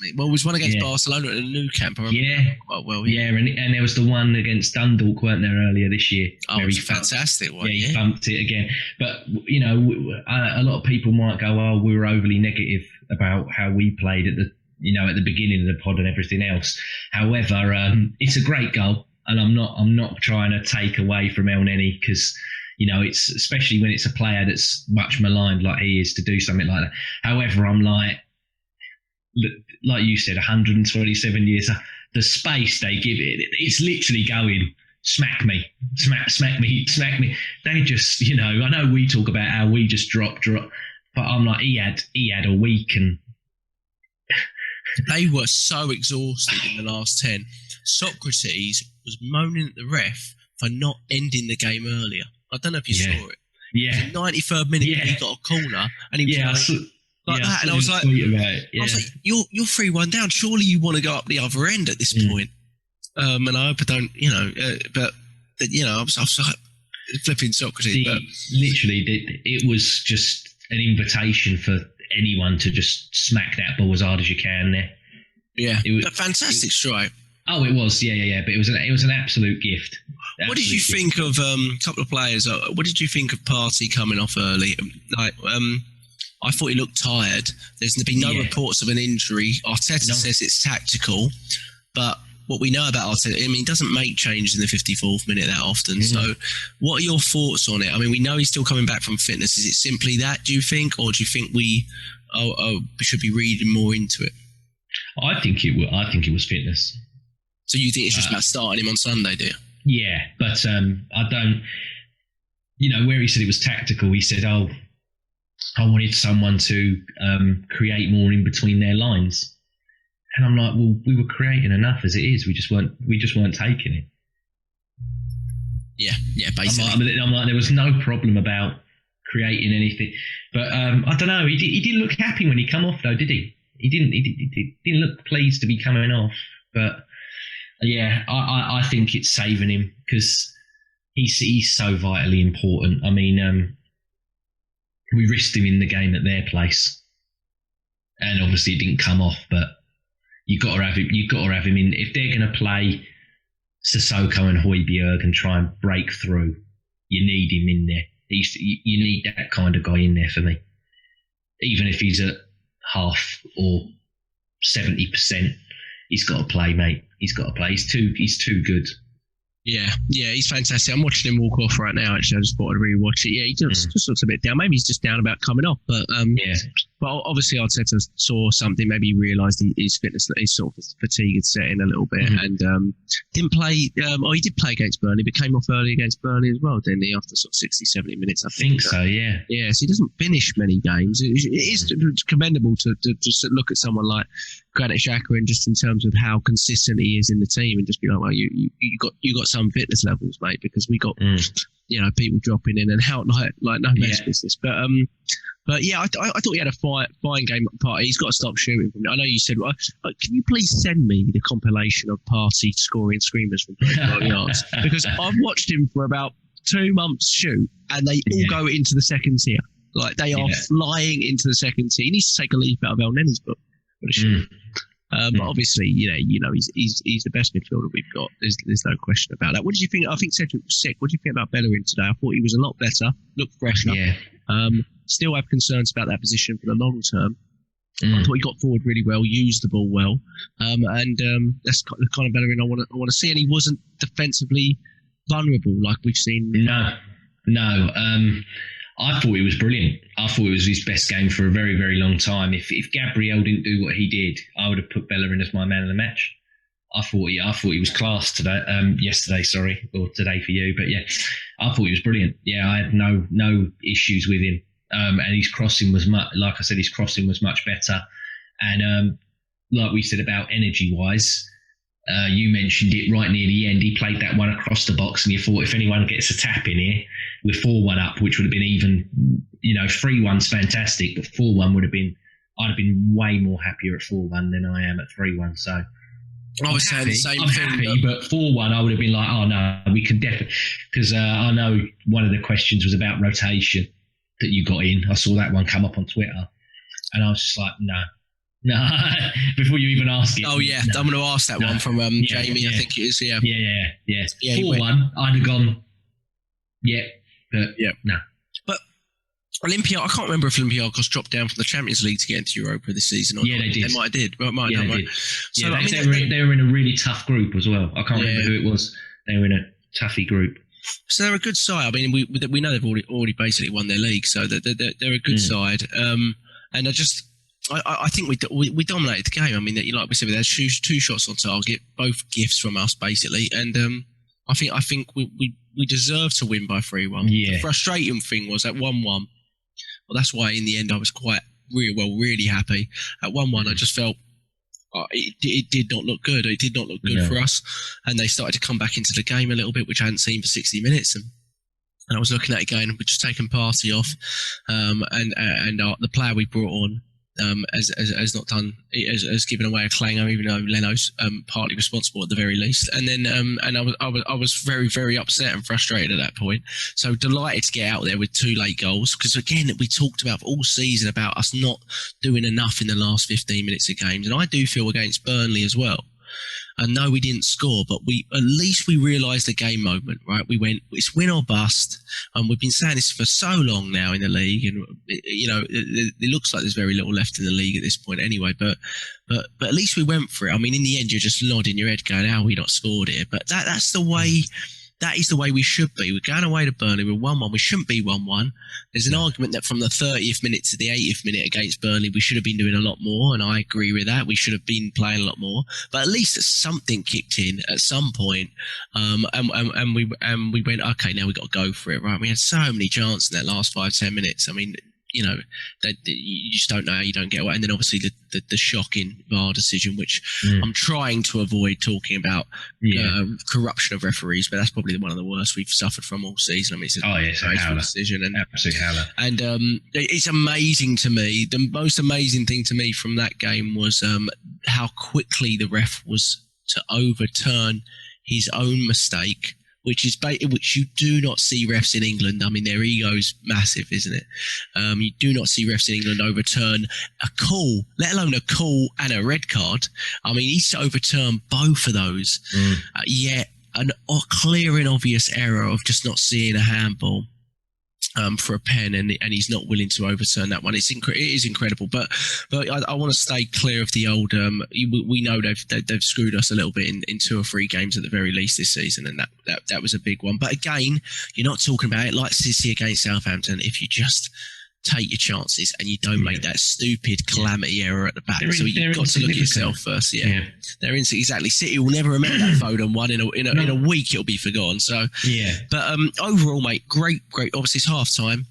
B: it was one against Barcelona at the Nou Camp. I remember quite well.
C: And there was the one against Dundalk, weren't there, earlier this year?
B: Oh, it was a fantastic one.
C: Yeah, he bumped it again. But a lot of people might go, "Oh, we were overly negative about how we played at the beginning of the pod and everything else." However, it's a great goal, and I'm not trying to take away from El Neni, because it's especially when it's a player that's much maligned like he is, to do something like that. However, I'm like you said, 127 years, the space they give it's literally going smack me. They just, I know we talk about how we just drop, but I'm like, he had a week, and
B: they were so exhausted in the last 10. Socrates was moaning at the ref for not ending the game earlier. I don't know if you saw it.
C: Yeah.
B: In the 93rd minute, he got a corner, and he was like that. And I was like, you're 3-1 down. Surely you want to go up the other end at this point. And I hope I don't, but I was like flipping Socrates. But
C: literally, it was just an invitation for anyone to just smack that ball as hard as you can there.
B: Yeah, it was a fantastic strike.
C: Oh, it was, yeah. But it was an absolute gift.
B: What did you think of a couple of players? What did you think of Partey coming off early? I thought he looked tired. There's been no reports of an injury. Arteta says it's tactical, but what we know about Arteta, I mean, he doesn't make changes in the 54th minute that often. So what are your thoughts on it? I mean, we know he's still coming back from fitness. Is it simply that, do you think? Or do you think we should be reading more into it?
C: I think it was fitness.
B: So you think it's just about starting him on Sunday, do you?
C: Yeah, but I don't... where he said it was tactical, he said, I wanted someone to create more in between their lines. And I'm like, well, we were creating enough as it is. We just weren't taking it.
B: Yeah, basically.
C: I'm like, there was no problem about creating anything. But I don't know. He didn't look happy when he come off, though, did he? He didn't look pleased to be coming off. But yeah, I think it's saving him because he's so vitally important. I mean, we risked him in the game at their place, and obviously it didn't come off. But you got to have him. You got to have him in if they're going to play Sissoko and Højbjerg and try and break through. You need him in there. You need that kind of guy in there for me. Even if he's at half or 70%, he's got to play, mate. He's got to play. He's too good.
B: Yeah, he's fantastic. I'm watching him walk off right now. Actually, I just thought I'd rewatch it. Yeah, he just looks a bit down. Maybe he's just down about coming off, but But obviously, Arteta saw something. Maybe he realised his fitness, his sort of fatigue had set in a little bit, and didn't play. He did play against Burnley, but came off early against Burnley as well, didn't he? After sort of 60, 70 minutes, I think
C: so. Yeah.
B: Yeah, so he doesn't finish many games. It is commendable to just look at someone like Granit Xhaka and just in terms of how consistent he is in the team, and just be like, well, you got some fitness levels, mate, because we got people dropping in and out like no man's business. But yeah, I thought he had a fine game at Partey. He's got to stop shooting from it. I know you said, can you please send me the compilation of Partey scoring screamers from 35 yards? Because I've watched him for about 2 months shoot, and they all go into the second tier. Like they are flying into the second tier. He needs to take a leaf out of El Nenny's book. But obviously, he's the best midfielder we've got. There's no question about that. What did you think? I think Cedric was sick. What do you think about Bellerin today? I thought he was a lot better, looked fresher. Yeah. Still have concerns about that position for the long term. I thought he got forward really well, used the ball well, and that's the kind of Bellerin I want to see. And he wasn't defensively vulnerable like we've seen.
C: No. I thought he was brilliant. I thought it was his best game for a very, very long time. If Gabriel didn't do what he did, I would have put Bellerin as my man of the match. I thought he was class today. Yesterday, sorry, or today for you. But yeah, I thought he was brilliant. Yeah, I had no issues with him. And his crossing was like I said, his crossing was much better. And like we said about energy wise, you mentioned it right near the end. He played that one across the box, and you thought if anyone gets a tap in here, with 4-1 up, which would have been even, 3-1's fantastic, but 4-1 would have been, I'd have been way more happier at 4-1 than I am at 3-1. So
B: I was saying the same
C: I'm
B: thing.
C: Happy, but 4-1, I would have been like, oh no, we can definitely, because I know one of the questions was about rotation that you got in. I saw that one come up on Twitter, and I was just like, no. Before you even ask it.
B: Oh yeah, no. I'm going to ask that one from Jamie. Yeah. I think it is. Yeah.
C: 4-1, I'd have gone. But no.
B: But Olympiacos, I can't remember if Olympiacos dropped down from the Champions League to get into Europa this season. Or
C: yeah,
B: not.
C: they did.
B: They might have did. But
C: they did. So they were in a really tough group as well. I can't remember who it was. They were in a toughy group.
B: So they're a good side. I mean, we know they've already basically won their league, so they're a good side. And I think we dominated the game. I mean, like we said, there's 2 shots on target, both gifts from us basically, and I think we deserve to win by 3-1. Yeah. The frustrating thing was at 1-1. Well, that's why in the end I was really happy. At 1-1, I just felt it did not look good. It did not look good for us, and they started to come back into the game a little bit, which I hadn't seen for 60 minutes. And I was looking at it going, we're just taking Partey off, and the player we brought on has not done, has given away a clanger, even though Leno's partly responsible at the very least. And then and I was very, very upset and frustrated at that point. So delighted to get out there with 2 late goals, because again we talked about all season about us not doing enough in the last 15 minutes of games, and I do feel against Burnley as well. And no, we didn't score, but at least we realised the game moment, right? We went, it's win or bust. And we've been saying this for so long now in the league. And, it looks like there's very little left in the league at this point anyway. But at least we went for it. I mean, in the end, you're just nodding your head going, how we not scored here? But that's the way... That is the way we should be. We're going away to Burnley. We're 1-1. We shouldn't be 1-1. There's an argument that from the 30th minute to the 80th minute against Burnley, we should have been doing a lot more, and I agree with that. We should have been playing a lot more. But at least something kicked in at some point. And we went, okay, now we've got to go for it, right? We had so many chances in that last 5-10 minutes. I mean, you just don't know how you don't get away. And then obviously the shocking VAR decision, which I'm trying to avoid talking about corruption of referees, but that's probably one of the worst we've suffered from all season. I mean, it's a howler decision, and
C: absolute howler.
B: And it's amazing to me. The most amazing thing to me from that game was how quickly the ref was to overturn his own mistake, which you do not see refs in England. I mean, their ego's massive, isn't it? You do not see refs in England overturn a call, let alone a call and a red card. I mean, he's overturned both of those. Yet a clear and obvious error of just not seeing a handball for a pen, and he's not willing to overturn that one. It is incredible, but I want to stay clear of the old. We know they've screwed us a little bit in 2 or 3 games at the very least this season, and that was a big one. But again, you're not talking about it like City against Southampton. If you just take your chances and you don't make that stupid calamity error at the back, so you've got to look at yourself first. They're exactly. City will never remember that Foden one in a week. It'll be forgotten. So but overall, mate, great. Obviously, it's half time.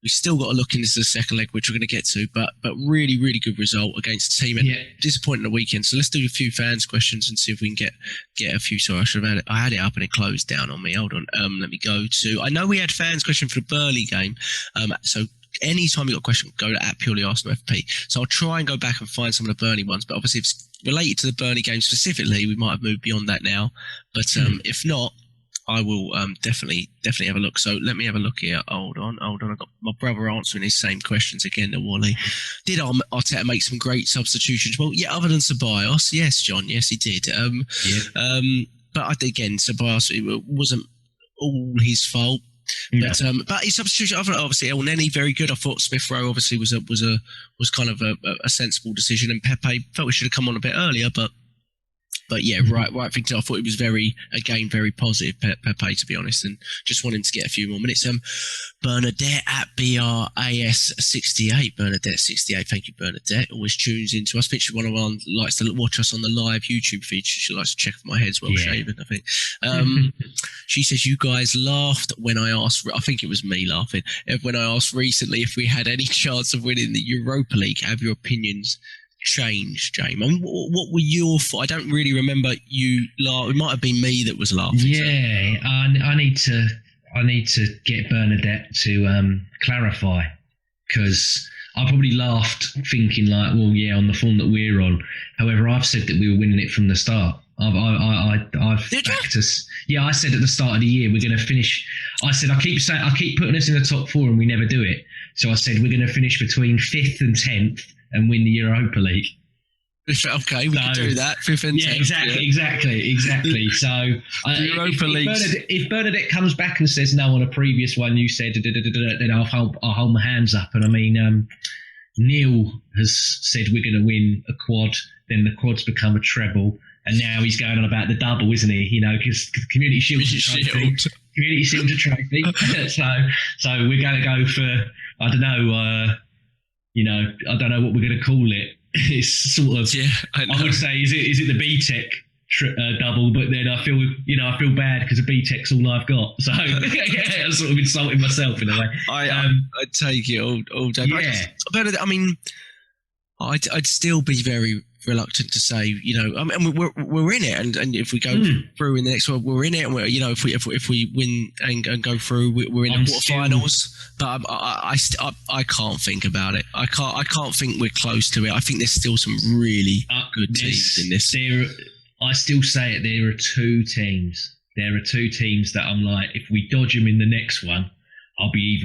B: We've still got to look into the second leg, which we're going to get to. But really, really good result against a team. And disappointing the weekend. So let's do a few fans' questions and see if we can get a few. Sorry, I should have had it. I had it up and it closed down on me. Hold on. Let me go to. I know we had fans' question for the Burnley game. So anytime you got a question, go to @PurelyArsenalFP. So I'll try and go back and find some of the Burnley ones. But obviously, if it's related to the Burnley game specifically, we might have moved beyond that now. But if not, I will definitely have a look. So let me have a look here. Hold on. I've got my brother answering his same questions again to Wally. Did Arteta make some great substitutions? Well, yeah, other than Ceballos. Yes, John. Yes, he did. But again, Ceballos, it wasn't all his fault. But his substitution, obviously, El Neni, very good. I thought Smith Rowe obviously was kind of a sensible decision, and Pepe felt we should have come on a bit earlier, but yeah, right thing to. I thought it was very positive, Pepe, to be honest, and just want him to get a few more minutes. Bernadette at BRAS68, Bernadette68, thank you, Bernadette. Always tunes into us. I think she's one of our likes to watch us on the live YouTube feed. She likes to check if my head's well shaven, I think. She says, you guys laughed when I asked, I think it was me laughing, when I asked recently if we had any chance of winning the Europa League. Have your opinions changed, James? I mean, what were your I don't really remember you it might have been me that was laughing.
C: I need to get Bernadette to clarify, because I probably laughed thinking like, well, yeah, on the form that we're on. However, I've said that we were winning it from the start. I've backed us. Yeah, I said at the start of the year we're going to finish. I said I keep putting us in the top 4 and we never do it. So I said we're going to finish between 5th and 10th and win the Europa League.
B: Okay, we can do that. 5th and 10th.
C: Exactly. So
B: Europa League.
C: If Bernadette comes back and says no on a previous one, you said then I'll hold my hands up. And I mean, Neil has said we're going to win a quad, then the quad's become a treble, and now he's going on about the double, isn't he? You know, because Community Shield's a trophy. Community Shield's a trophy. so we're going to go for, I don't know, I don't know what we're going to call it. It's sort of, I would say, is it the BTEC double? But then I feel bad because the BTEC's all I've got. So I'm sort of insulting myself in a way.
B: I take it all day.
C: Yeah.
B: I mean, I'd still be very reluctant to say, I mean, we're in it, and if we go through in the next one, we're in it, and if we win and go through, we're in the quarterfinals. But I can't think about it. I can't think we're close to it. I think there's still some really good teams in this.
C: I still say it. There are 2 teams. There are 2 teams that I'm like, if we dodge them in the next one, I'll be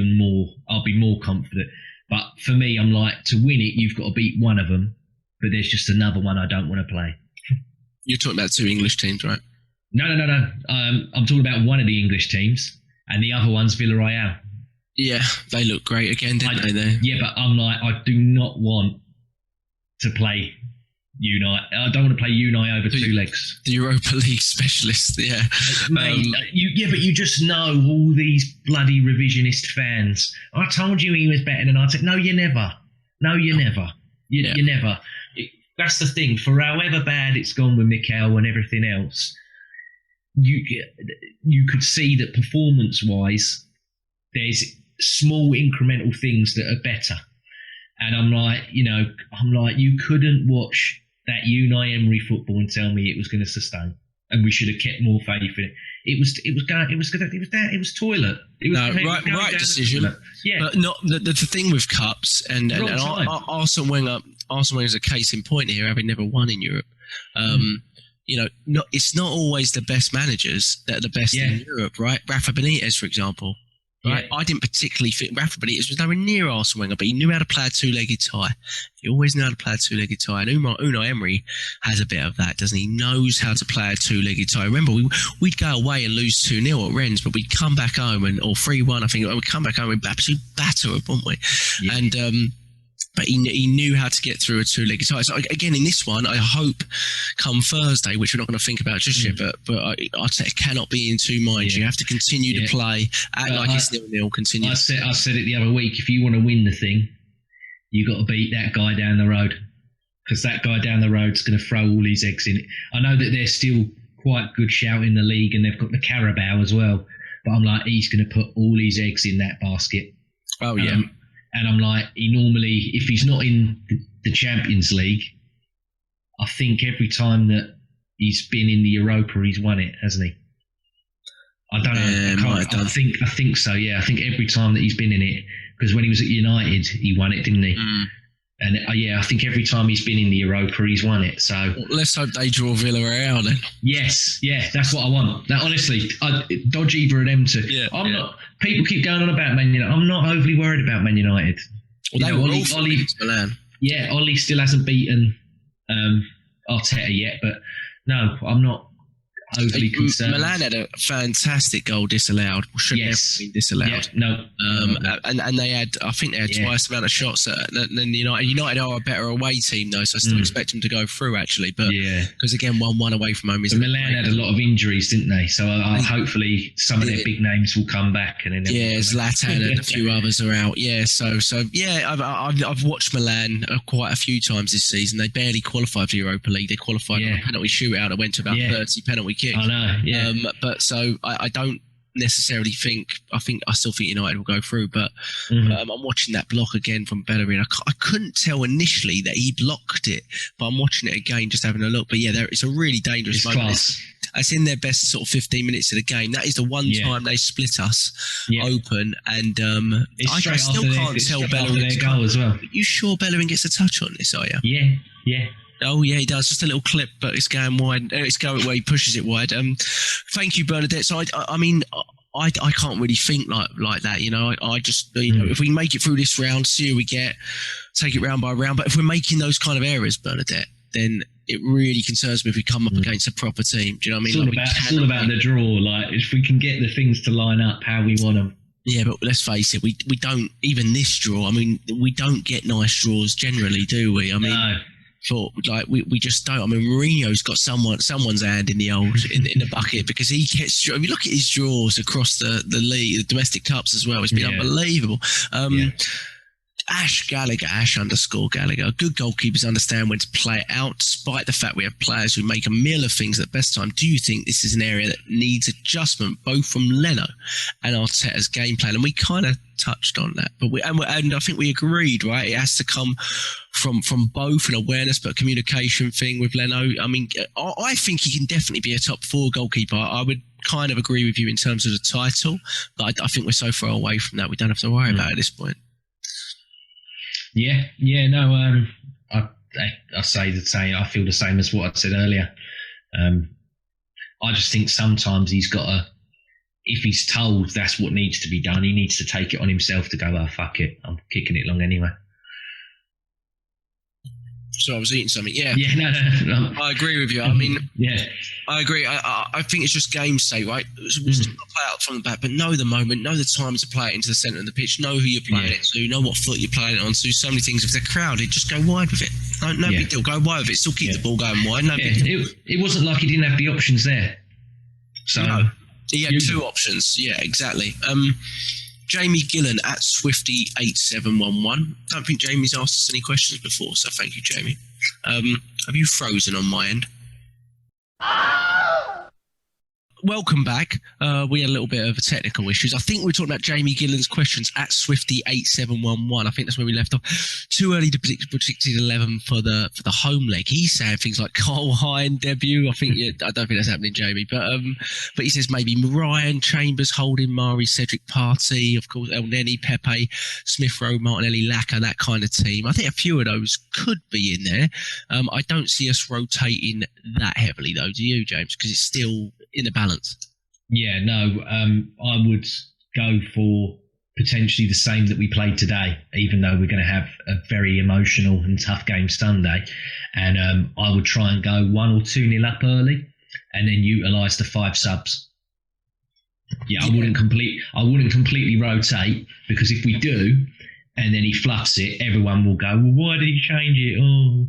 C: more confident. But for me, I'm like, to win it, you've got to beat one of them. But there's just another one I don't want to play.
B: You're talking about 2 English teams, right?
C: No. I'm talking about one of the English teams, and the other one's Villarreal.
B: Yeah, they look great again, didn't they?
C: Yeah, but I'm like, I do not want to play Unai. I don't want to play Unai over 2 legs.
B: The Europa League specialist, yeah.
C: Mate, but you just know all these bloody revisionist fans. I told you he was better than Arteta. No, you never. You never. That's the thing. For however bad it's gone with Mikel and everything else, you could see that performance-wise, there's small incremental things that are better. And I'm like, you couldn't watch that Unai Emery football and tell me it was going to sustain, and we should have kept more faith in it. It was toilet. It was
B: right decision.
C: Yeah,
B: but not the thing with cups and Arsene Wenger's a case in point here, having never won in Europe. It's not always the best managers that are the best in Europe, right? Rafa Benitez, for example. Right, I didn't particularly think Rafa Benitez was nowhere near Arsene Wenger, but he knew how to play a 2-legged tie. He always knew how to play a 2-legged tie. And Unai Emery has a bit of that, doesn't he? He knows how to play a 2-legged tie. Remember, we'd go away and lose 2-0 at Rennes, but we'd come back home or 3-1. I think we'd come back home and absolutely batter them, wouldn't we? Yeah. And but he knew how to get through a 2-legged tie. So again, in this one, I hope come Thursday, which we're not going to think about just yet, but Arteta cannot be in 2 minds. You have to continue to play, act like it's 0-0, continue.
C: I said it the other week, if you want to win the thing, you got to beat that guy down the road, because that guy down the road's going to throw all his eggs in it. I know that they're still quite good shout in the league, and they've got the Carabao as well, but I'm like, he's going to put all his eggs in that basket.
B: Oh, yeah.
C: And I'm like, he normally, if he's not in the Champions League, I think every time that he's been in the Europa, he's won it, hasn't he? I don't know. I think so, yeah. I think every time that he's been in it, because when he was at United, he won it, didn't he? And I think every time he's been in the Europa, he's won it. So
B: let's hope they draw Villarreal then.
C: Yes, that's what I want. Now, honestly, dodge either of them two. I'm not. People keep going on about Man United. I'm not overly worried about Man United.
B: Well, Milan.
C: Yeah, Ollie still hasn't beaten Arteta yet, but no, I'm not overly concerned.
B: Milan had a fantastic goal disallowed. Should never have been disallowed. And they had, I think they had twice the amount of shots than United. United are a better away team though, so I still expect them to go through actually. But because again, 1-1 away from home is.
C: Milan had a lot of injuries, didn't they? So hopefully some of their big names will come back. And then
B: Zlatan and a few others are out. I've watched Milan quite a few times this season. They barely qualified for the Europa League. They qualified on a penalty shootout that went to about 30 penalty kicks.
C: I know, yeah.
B: But so I don't necessarily think. I still think United will go through. But I'm watching that block again from Bellerin. I couldn't tell initially that he blocked it, but I'm watching it again, just having a look. But it's a really dangerous moment. It's in their best sort of 15 minutes of the game. That is the one time they split us open, and I still can't tell Bellerin to goal as well. Are you sure Bellerin gets a touch on this? Are you?
C: Yeah.
B: Oh yeah, he does. Just a little clip, but it's going wide. It's going where he pushes it wide. Thank you, Bernadette. So I mean, I can't really think like that. I just if we make it through this round, see who we get, take it round by round. But if we're making those kind of errors, Bernadette, then it really concerns me if we come up against a proper team. Do you know what I mean?
C: It's all about the draw. Like if we can get the things to line up how we want them.
B: Yeah, but let's face it, we don't, even this draw. I mean, we don't get nice draws generally, do we? I mean. No. We just don't. I mean, Mourinho's got someone's hand in the in the bucket, because he gets. I mean, look at his draws across the league, the domestic cups as well. It's been unbelievable. Ash _Gallagher. Good goalkeepers understand when to play it out, despite the fact we have players who make a meal of things at best time. Do you think this is an area that needs adjustment, both from Leno and Arteta's game plan? And we kind of touched on that, but and I think we agreed, right? It has to come from both an awareness, but communication thing with Leno. I mean, I think he can definitely be a top 4 goalkeeper. I would kind of agree with you in terms of the title, but I think we're so far away from that, we don't have to worry about it at this point.
C: No. I say the same. I feel the same as what I said earlier. I just think sometimes he's got to. If he's told that's what needs to be done, he needs to take it on himself to go, oh, fuck it, I'm kicking it long anyway.
B: So I was eating something. Yeah.
C: Yeah, no.
B: I agree with you. I mean,
C: yeah.
B: I agree. I think it's just game sake, right? Just not play out from the back, but know the moment, know the time to play it into the centre of the pitch, know who you're playing it to, know what foot you're playing it on to. So many things. If they're crowded, just go wide with it. No big deal. Go wide with it. Still keep the ball going wide. No big deal.
C: It wasn't like he didn't have the options there. So
B: no. He had two options. Yeah, exactly. Jamie Gillen at Swifty8711. Don't think Jamie's asked us any questions before, so thank you, Jamie. Have you frozen on my end? Welcome back. We had a little bit of technical issues. I think we were talking about Jamie Gillen's questions at Swifty8711. I think that's where we left off. Too early to predicted 11 for the home leg. He's saying things like Carl Hine debut. I don't think that's happening, Jamie. But he says maybe Ryan, Chambers, Holding, Mari, Cedric, Partey, of course, El Neni, Pepe, Smith Rowe, Martinelli, Laka, that kind of team. I think a few of those could be in there. I don't see us rotating that heavily, though. Do you, James? Because it's still in a balance.
C: Yeah, no, I would go for potentially the same that we played today, even though we're going to have a very emotional and tough game Sunday. And I would try and go 1 or 2-0 up early and then utilise the 5 subs. Yeah, I wouldn't completely rotate, because if we do, and then he fluffs it, everyone will go, well, why did he change it? Oh,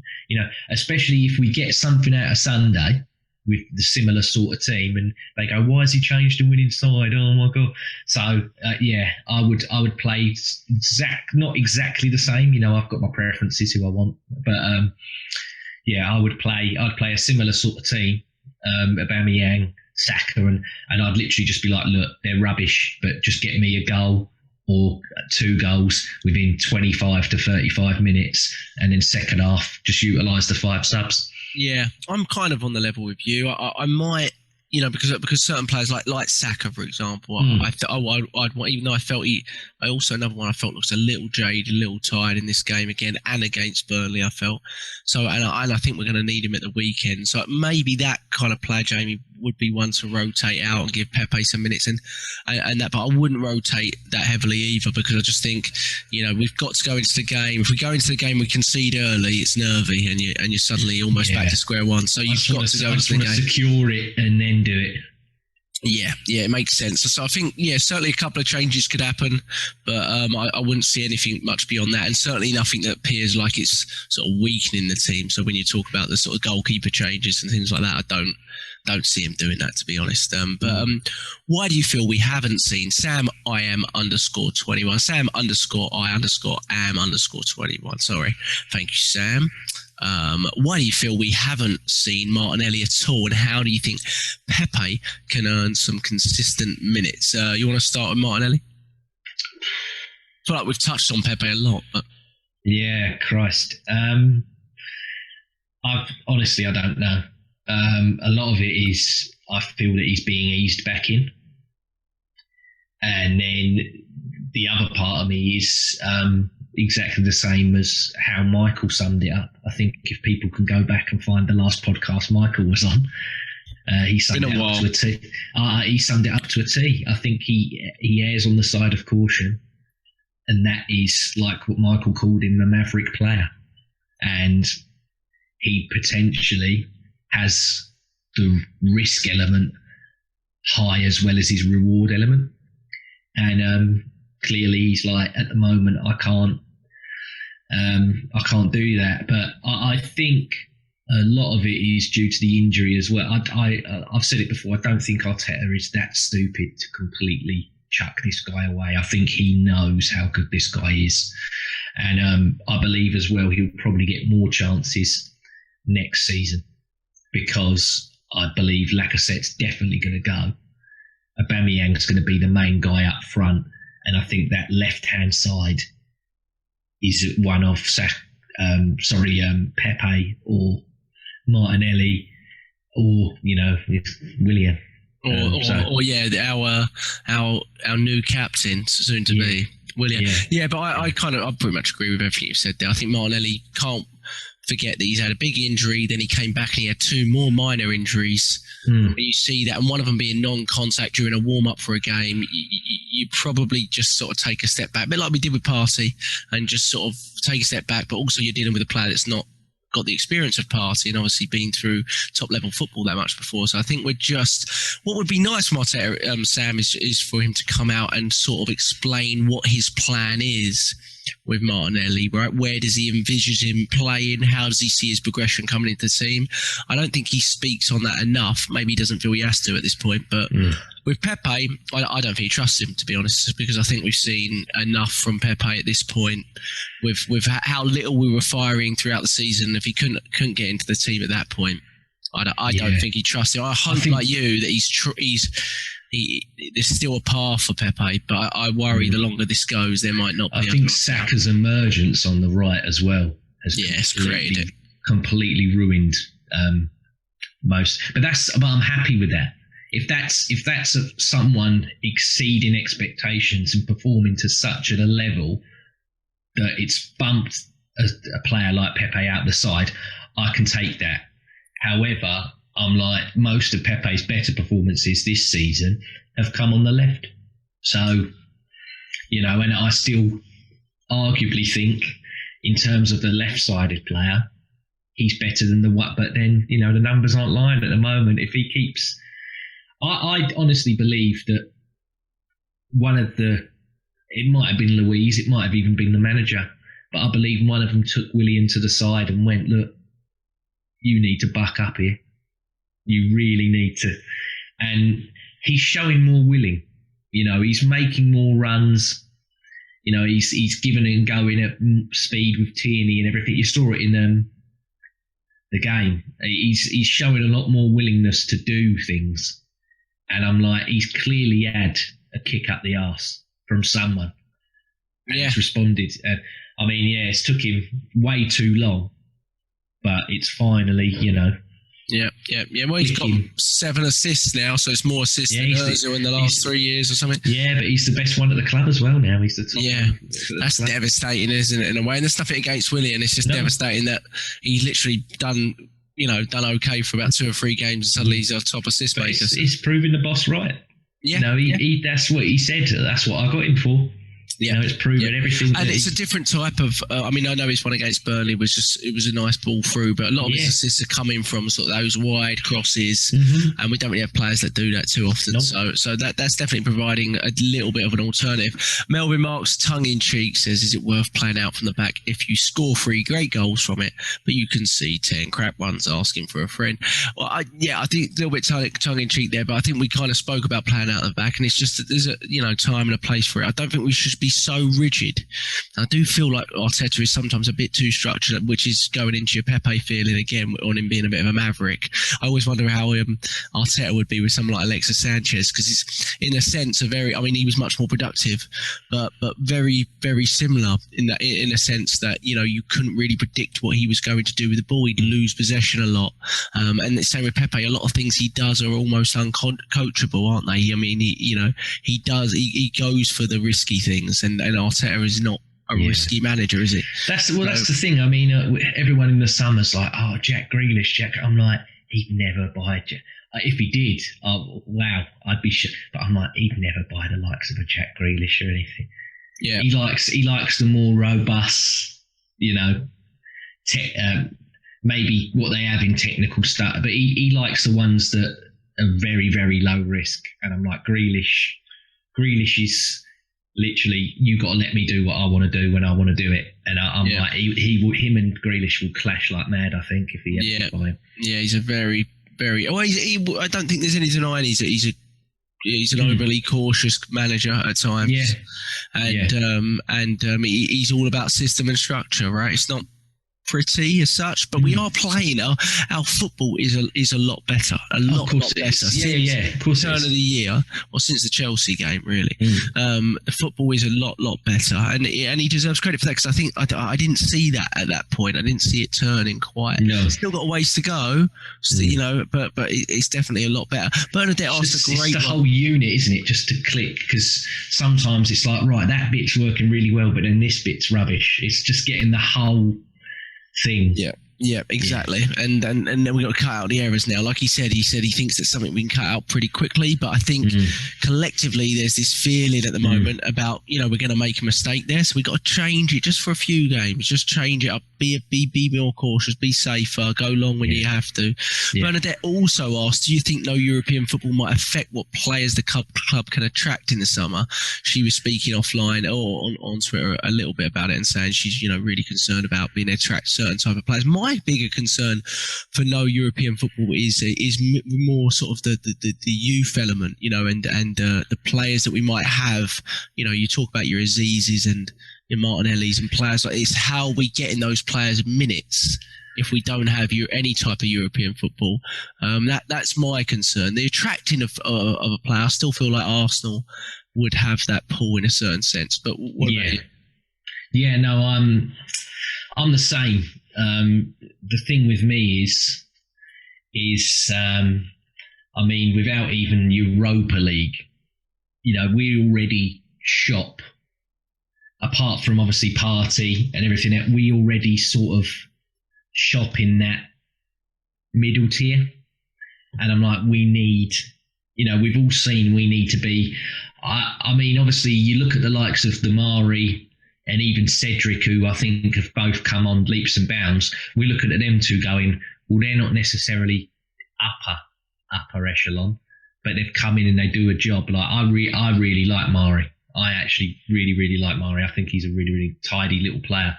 C: especially if we get something out of Sunday with the similar sort of team, and they go, why has he changed the winning side? Oh my God. So I would play not exactly the same. I've got my preferences who I want, but I'd play a similar sort of team, Aubameyang, Saka, and I'd literally just be like, look, they're rubbish, but just get me a goal or 2 goals within 25 to 35 minutes, and then second half just utilise the 5 subs.
B: Yeah, I'm kind of on the level with you. I might, because certain players like Saka, for example, I'd want, even though I felt another one I felt looks a little jaded, a little tired in this game again, and against Burnley, I felt. So, and I think we're going to need him at the weekend. So maybe that kind of player, Jamie, would be one to rotate out and give Pepe some minutes and that. But I wouldn't rotate that heavily either, because I just think, we've got to go into the game. If we go into the game, we concede early, it's nervy, and you're suddenly almost back to square one. So you've got to go into the game.
C: Secure it and then do it.
B: Yeah, it makes sense. So I think, certainly a couple of changes could happen, but I wouldn't see anything much beyond that, and certainly nothing that appears like it's sort of weakening the team. So when you talk about the sort of goalkeeper changes and things like that, I don't see him doing that, to be honest. But why do you feel we haven't seen Sam IM_21, Sam _I_am_21? Sorry, thank you, Sam. Why do you feel we haven't seen Martinelli at all, and how do you think Pepe can earn some consistent minutes? You want to start with Martinelli? I feel like we've touched on Pepe a lot, but
C: yeah, Christ. I don't know. A lot of it is I feel that he's being eased back in, and then the other part of me is exactly the same as how Michael summed it up. I think if people can go back and find the last podcast Michael was on, he summed it up to a T. He summed it up to a T. I think he errs on the side of caution, and that is like what Michael called him, the maverick player, and he potentially has the risk element high as well as his reward element, and clearly he's like, at the moment I can't do that. But I think a lot of it is due to the injury as well. I've said it before, I don't think Arteta is that stupid to completely chuck this guy away. I think he knows how good this guy is, and I believe as well he'll probably get more chances next season, because I believe Lacazette's definitely going to go. Aubameyang's going to be the main guy up front, and I think that left-hand side is one of Pepe or Martinelli, or William. Our
B: new captain, soon to be William. Yeah, but I pretty much agree with everything you said there. I think Martinelli can't forget that he's had a big injury, then he came back and he had 2 more minor injuries. And you see that, and one of them being non-contact during a warm-up for a game, you probably just sort of take a step back, a bit like we did with Partey, and just sort of take a step back, but also you're dealing with a player that's not got the experience of Partey and obviously been through top level football that much before. So I think what would be nice from Arteta, Sam, is for him to come out and sort of explain what his plan is with Martinelli, right? Where does he envisage him playing? How does he see his progression coming into the team? I don't think he speaks on that enough. Maybe he doesn't feel he has to at this point, but with Pepe, I don't think he trusts him, to be honest, because I think we've seen enough from Pepe at this point with how little we were firing throughout the season. If he couldn't get into the team at that point, I don't think he trusts him. I hope, like you, that there's still a path for Pepe, but I worry the longer this goes, there might not be.
C: I think Saka's emergence on the right as well has completely ruined most. But I'm happy with that. If that's someone exceeding expectations and performing to such at a level that it's bumped a player like Pepe out the side, I can take that. However, I'm like, most of Pepe's better performances this season have come on the left. So, and I still arguably think in terms of the left-sided player, he's better than the what. But then, the numbers aren't lying at the moment. If he keeps, I honestly believe that it might have been Louise, it might have even been the manager, but I believe one of them took Willian to the side and went, look, you need to buck up here. You really need to. And he's showing more willing. He's making more runs. He's giving and going at speed with Tierney and everything. You saw it in the game. He's showing a lot more willingness to do things. And I'm like, he's clearly had a kick up the arse from someone. And he's responded. It's took him way too long. But it's finally,
B: Yeah. Well, he's got 7 assists now, so it's more assists than Ozil in the last 3 years or something.
C: Yeah, but he's the best one at the club as well now. He's the top.
B: Yeah, that's devastating, isn't it, in a way? And there's nothing against Willian. It's just devastating that he's literally done okay for about 2 or 3 games and suddenly he's a top assist maker.
C: He's proving the boss right.
B: Yeah.
C: He that's what he said. That's what I got him for.
B: Yeah,
C: it's proven everything.
B: And it's a different type of. I know his one against Burnley was a nice ball through, but a lot of his assists are coming from sort of those wide crosses, and we don't really have players that do that too often. Nope. So that's definitely providing a little bit of an alternative. Melvin Marks, tongue in cheek, says, "Is it worth playing out from the back if you score 3 great goals from it, but you can see 10 crap ones asking for a friend?" Well, I think a little bit tongue in cheek there, but I think we kind of spoke about playing out the back, and it's just that there's a time and a place for it. I don't think we should be so rigid. I do feel like Arteta is sometimes a bit too structured, which is going into your Pepe feeling again on him being a bit of a maverick. I always wonder how Arteta would be with someone like Alexis Sanchez, because it's in a sense he was much more productive, but very, very similar in a sense that you couldn't really predict what he was going to do with the ball. He'd lose possession a lot, and the same with Pepe. A lot of things he does are almost uncoachable, aren't they? He goes for the risky things, and Arteta is not a risky manager, is it? That's
C: the thing. Everyone in the summer's like, oh, Jack Grealish. I'm like, he'd never buy Jack. If he did, wow, I'd be shocked. But I'm like, he'd never buy the likes of a Jack Grealish or anything. Yeah, he likes the more robust, maybe what they have in technical stuff. But he likes the ones that are very, very low risk. And I'm like, Grealish is literally, you got to let me do what I want to do when I want to do it. And I'm like, him and Grealish will clash like mad, I think, if he ends up by him. Yeah, he's a very, very. Well, I don't think there's any denying he's an overly cautious manager at times. Yeah, he's all about system and structure, right? It's not pretty as such, but we are playing. Our football is a lot better, a lot better. Of course, turn of the year, or since the Chelsea game, really. The football is a lot better, and he deserves credit for that, because I think I didn't see that at that point. I didn't see it turning quite. No, still got a ways to go, but it's definitely a lot better. Bernadette asked a great. It's the whole unit, isn't it? Just to click, because sometimes it's like, right, that bit's working really well, but then this bit's rubbish. It's just getting the whole thing
B: Yeah, exactly. Yeah. And then we've got to cut out the errors now. Like he said he thinks it's something we can cut out pretty quickly. But I think collectively there's this feeling at the moment about, we're going to make a mistake there. So we've got to change it just for a few games. Just change it up. Be more cautious. Be safer. Go long when you have to. Yeah. Bernadette also asked, do you think no European football might affect what players the club can attract in the summer? She was speaking offline or on Twitter a little bit about it and saying she's, really concerned about being able to attract certain type of players. My bigger concern for no European football is more sort of the youth element, and the players that we might have. You talk about your Azizes and your Martinellis and players like it's how we get in those players minutes if we don't have any type of European football. That's my concern. The attracting of a player, I still feel like Arsenal would have that pull in a certain sense. But what about you?
C: Yeah, no, I'm the same. The thing with me is without even Europa League, we already shop. Apart from obviously Partey and everything else, we already sort of shop in that middle tier. And I'm like, we need, we've all seen we need to be. Obviously, you look at the likes of the Mari and even Cedric, who I think have both come on leaps and bounds. We're looking at them two going, well, they're not necessarily upper echelon, but they've come in and they do a job. Like I really like Mari. I actually really, really like Mari. I think he's a really, really tidy little player.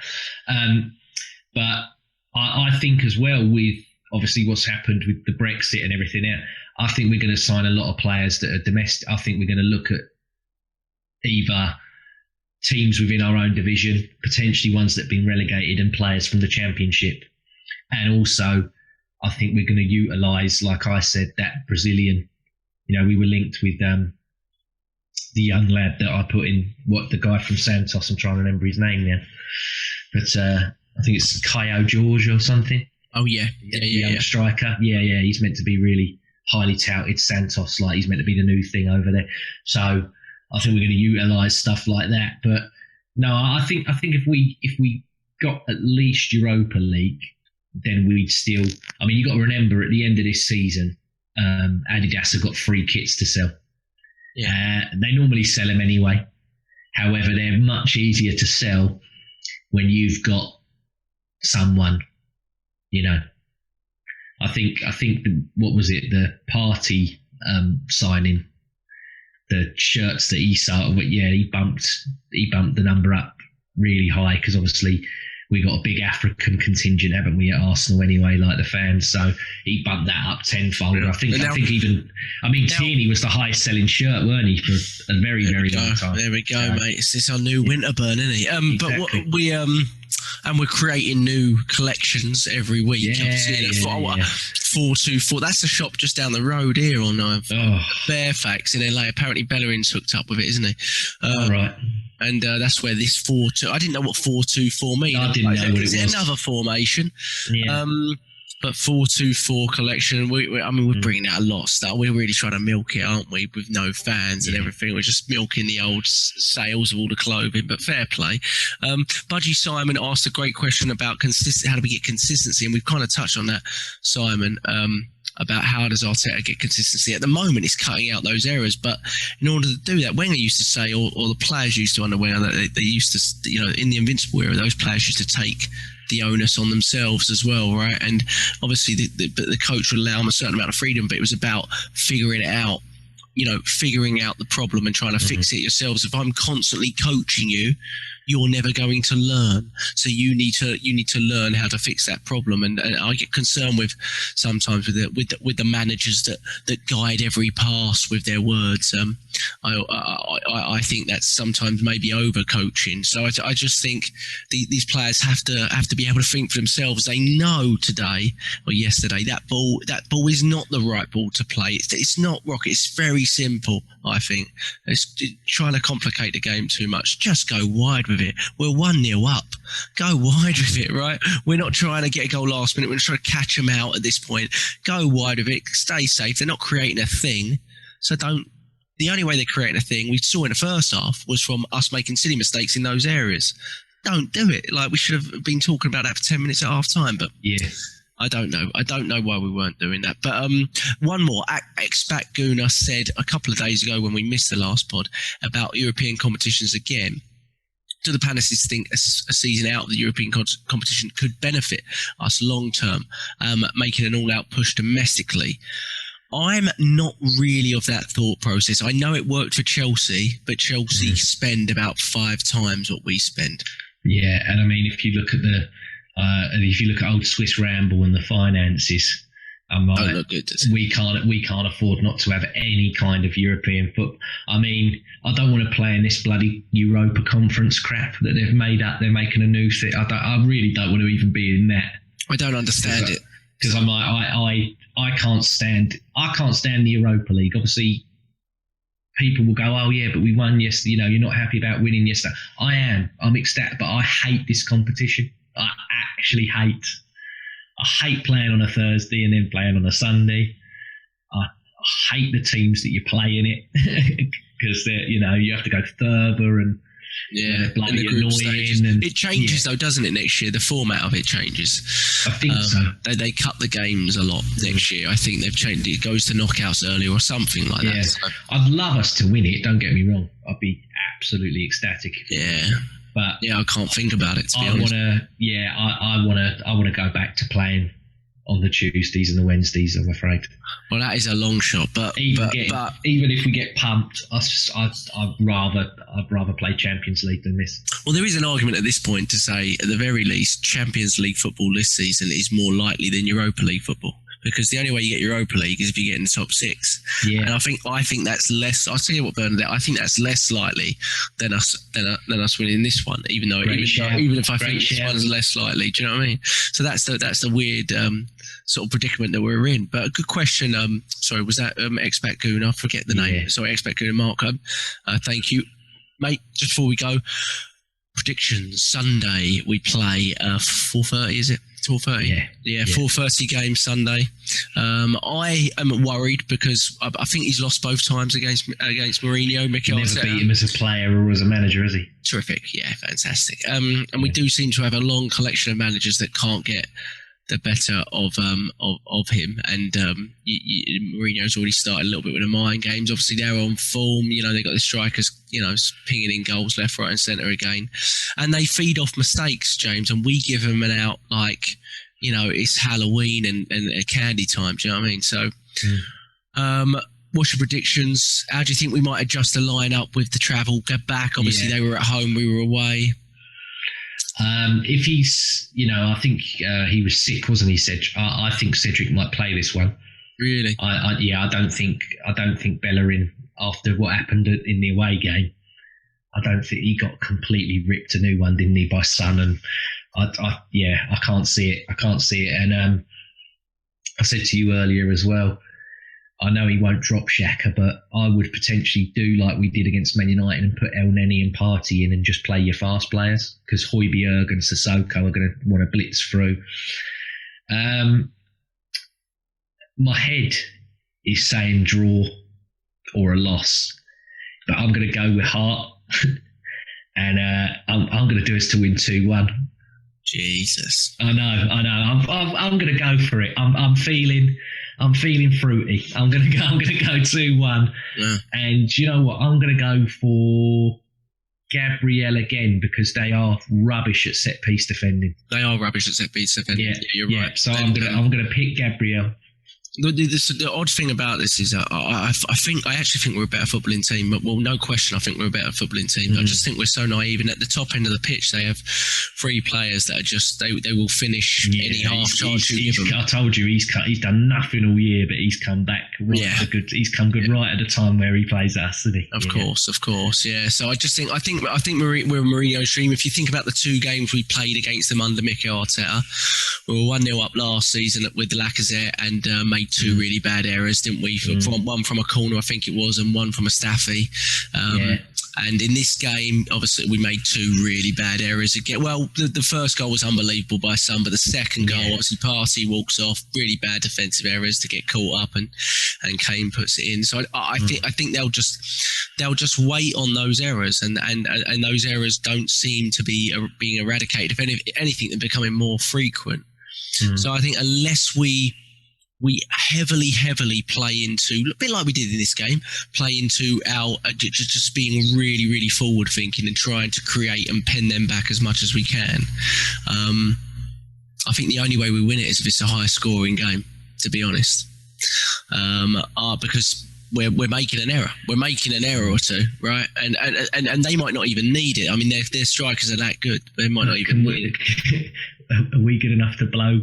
C: But I think as well with obviously what's happened with the Brexit and everything else, I think we're going to sign a lot of players that are domestic. I think we're going to look at either teams within our own division, potentially ones that have been relegated, and players from the Championship. And also, I think we're going to utilise, like I said, that Brazilian. We were linked with the young lad that I put in, the guy from Santos, I'm trying to remember his name now. But I think it's Caio Jorge or something.
B: Oh, yeah.
C: Young striker. Yeah. He's meant to be really highly touted. Santos, like he's meant to be the new thing over there. So I think we're going to utilise stuff like that. But no, I think if we got at least Europa League, then we'd still. You've got to remember at the end of this season, Adidas have got free kits to sell. Yeah. They normally sell them anyway. However, they're much easier to sell when you've got someone, I think what was it? The Partey signing, the shirts that he sold. He bumped the number up really high because obviously we got a big African contingent, haven't we, at Arsenal anyway, like the fans. So he bumped that up tenfold. Yeah. I think Tierney was the highest selling shirt, weren't he, for a very, very long time.
B: There we go, mate. It's our new winter burn, isn't it? Exactly. But what we and we're creating new collections every week. I'm seeing it. 424. That's the shop just down the road here on Fairfax in LA. Apparently Bellerin's hooked up with it, isn't he?
C: Right.
B: And that's where this 4-2. I didn't know what 4-2-4 means.
C: I didn't know what it was.
B: Another formation.
C: Yeah.
B: But 4-2-4 collection. We're bringing out a lot of stuff. We're really trying to milk it, aren't we? With no fans and everything. We're just milking the old sales of all the clothing. But fair play. Budgie Simon asked a great question about how do we get consistency, and we've kind of touched on that, Simon. About how does Arteta get consistency. At the moment, it's cutting out those errors. But in order to do that, Wenger used to say, or the players used to under Wenger, that they used to, in the Invincible era, those players used to take the onus on themselves as well, right? And obviously the coach would allow them a certain amount of freedom, but it was about figuring it out, figuring out the problem and trying to fix it yourselves. If I'm constantly coaching you, you're never going to learn. So you need to learn how to fix that problem. And I get concerned with sometimes with the managers that guide every pass with their words. I think that's sometimes maybe over coaching. So I just think these players have to be able to think for themselves. They know today or yesterday that ball is not the right ball to play. It's not rocket. It's very simple. I think it's trying to complicate the game too much. Just go wide with it. We're 1-0 up. Go wide with it, right? We're not trying to get a goal last minute. We're not trying to catch them out at this point. Go wide with it. Stay safe. They're not creating a thing. So the only way they're creating a thing we saw in the first half was from us making silly mistakes in those areas. don't do it. Like, we should have been talking about that for 10 minutes at half time, but
C: Yeah.
B: I don't know. I don't know why we weren't doing that. But one more. Expat Guna said a couple of days ago when we missed the last pod about European competitions again. Do the Palaces think a season out of the European competition could benefit us long term, making an all-out push domestically? I'm not really of that thought process. I know it worked for Chelsea, but Chelsea spend about 5 times what we spend.
C: Yeah, and I mean, if you look at old Swiss Ramble and the finances,
B: Don't look good, does it?
C: we can't afford not to have any kind of European football. I mean, I don't want to play in this bloody Europa Conference crap that they've made up. They're making a new thing. I really don't want to even be in that.
B: I don't understand it.
C: Because I'm like, I can't stand the Europa League. Obviously, people will go, oh yeah, but we won yesterday. You know, you're not happy about winning yesterday. I'm ecstatic, but I hate this competition. I actually hate. I hate playing on a Thursday and then playing on a Sunday. I hate the teams that you play in it because you have to go further and
B: in the group stages. It changes though, doesn't it? Next year, the format of it changes.
C: I think so.
B: They cut the games a lot next year. I think they've changed it. It goes to knockouts earlier or something like that. So.
C: I'd love us to win it. Don't get me wrong. I'd be absolutely ecstatic. But
B: I can't think about it. To be honest,
C: I want to go back to playing on the Tuesdays and the Wednesdays. I'm afraid.
B: Well, that is a long shot, but even
C: if we get pumped, I'd rather play Champions League than this.
B: Well, there is an argument at this point to say, at the very least, Champions League football this season is more likely than Europa League football. Because the only way you get Europa League is if you get in the top 6. Yeah. And I think that's less. I'll tell you what, Bernadette. I think that's less likely than us winning this one. Even if I think this one's less likely, do you know what I mean? So that's the weird sort of predicament that we're in. But a good question. Sorry, was that Expat Goon? I forget the name. Sorry, Expat Goon, Mark. Thank you, mate. Just before we go, predictions. Sunday we play 4:30. Is it? 4:30. Yeah. 4:30 game Sunday. I am worried because I think he's lost both times against Mourinho. Mikel
C: never beat him as a player or as a manager, has he?
B: Terrific. Yeah, fantastic. And we do seem to have a long collection of managers that can't get the better of him. And Mourinho's already started a little bit with the mind games. Obviously, they're on form. They got the strikers, pinging in goals left, right, and centre again, and they feed off mistakes, James. And we give them an out like, it's Halloween and candy time. Do you know what I mean? So, what's your predictions? How do you think we might adjust the line-up with the travel? Get back. Obviously, they were at home, we were away.
C: If he's, I think he was sick, wasn't he? Cedric. I think Cedric might play this one.
B: Really?
C: I don't think Bellerin, after what happened in the away game, I don't think he got completely ripped a new one, didn't he, by Son? And I can't see it. I can't see it. And I said to you earlier as well, I know he won't drop Xhaka, but I would potentially do like we did against Man United and put El Neni and Partey in and just play your fast players, because Højbjerg and Sissoko are going to want to blitz through. My head is saying draw or a loss, but I'm going to go with heart, and I'm going to do us to win 2-1.
B: Jesus,
C: I know. I'm going to go for it. I'm feeling fruity. I'm gonna go 2-1.
B: Yeah.
C: And you know what? I'm gonna go for Gabriel again, because they are rubbish at set piece defending.
B: They are rubbish at set piece defending.
C: Yeah,
B: you're right.
C: So I'm gonna pick Gabriel.
B: The odd thing about this is I actually think we're a better footballing team. But, well, no question, I think we're a better footballing team. I just think we're so naive. And at the top end of the pitch, they have 3 players that are just they will finish any half charge you give them.
C: I told you he's done nothing all year, but he's come back good. He's come good right at the time where he plays us, isn't he?
B: Of course, yeah. So I think we're Mourinho's dream. If you think about the 2 games we played against them under Mikel Arteta, we were 1-0 up last season with Lacazette and made made two really bad errors, didn't we? From one from a corner, I think it was, and one from a Staffy. And in this game, obviously, we made two really bad errors again. Well, the first goal was unbelievable by some, but the second goal, obviously, Partey walks off, really bad defensive errors to get caught up, and Kane puts it in. So I think they'll just wait on those errors, and those errors don't seem to be being eradicated. If anything, they're becoming more frequent. So I think unless we heavily play into, a bit like we did in this game, play into our just being really, really forward thinking and trying to create and pen them back as much as we can. I think the only way we win it is if it's a high scoring game, to be honest. Because we're making an error. We're making an error or two, right? And they might not even need it. I mean, their strikers are that good. They might not even need it.
C: Are we good enough to blow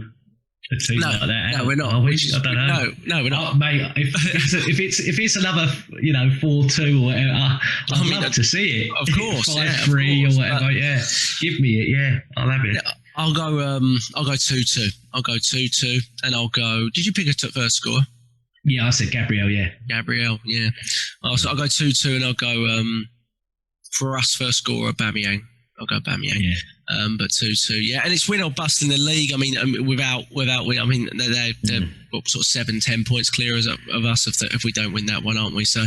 C: a team like that?
B: No, we're not.
C: I don't know. No, we're not, mate. If it's another 4-2 or whatever, I'd love to see it.
B: Of course,
C: 5-3 or whatever. Give me it. Yeah, I'll have it.
B: Yeah, I'll go 2-2. I'll go 2-2, and I'll go. Did you pick a first score?
C: Yeah, I said Gabriel. Yeah,
B: Gabriel. Yeah. So I'll go 2-2, and I'll go for us first score Aubameyang. I'll go Aubameyang. Yeah. But 2-2, yeah, and it's win or bust in the league. I mean, without I mean, they're sort of 7-10 points clear of us if we don't win that one, aren't we? So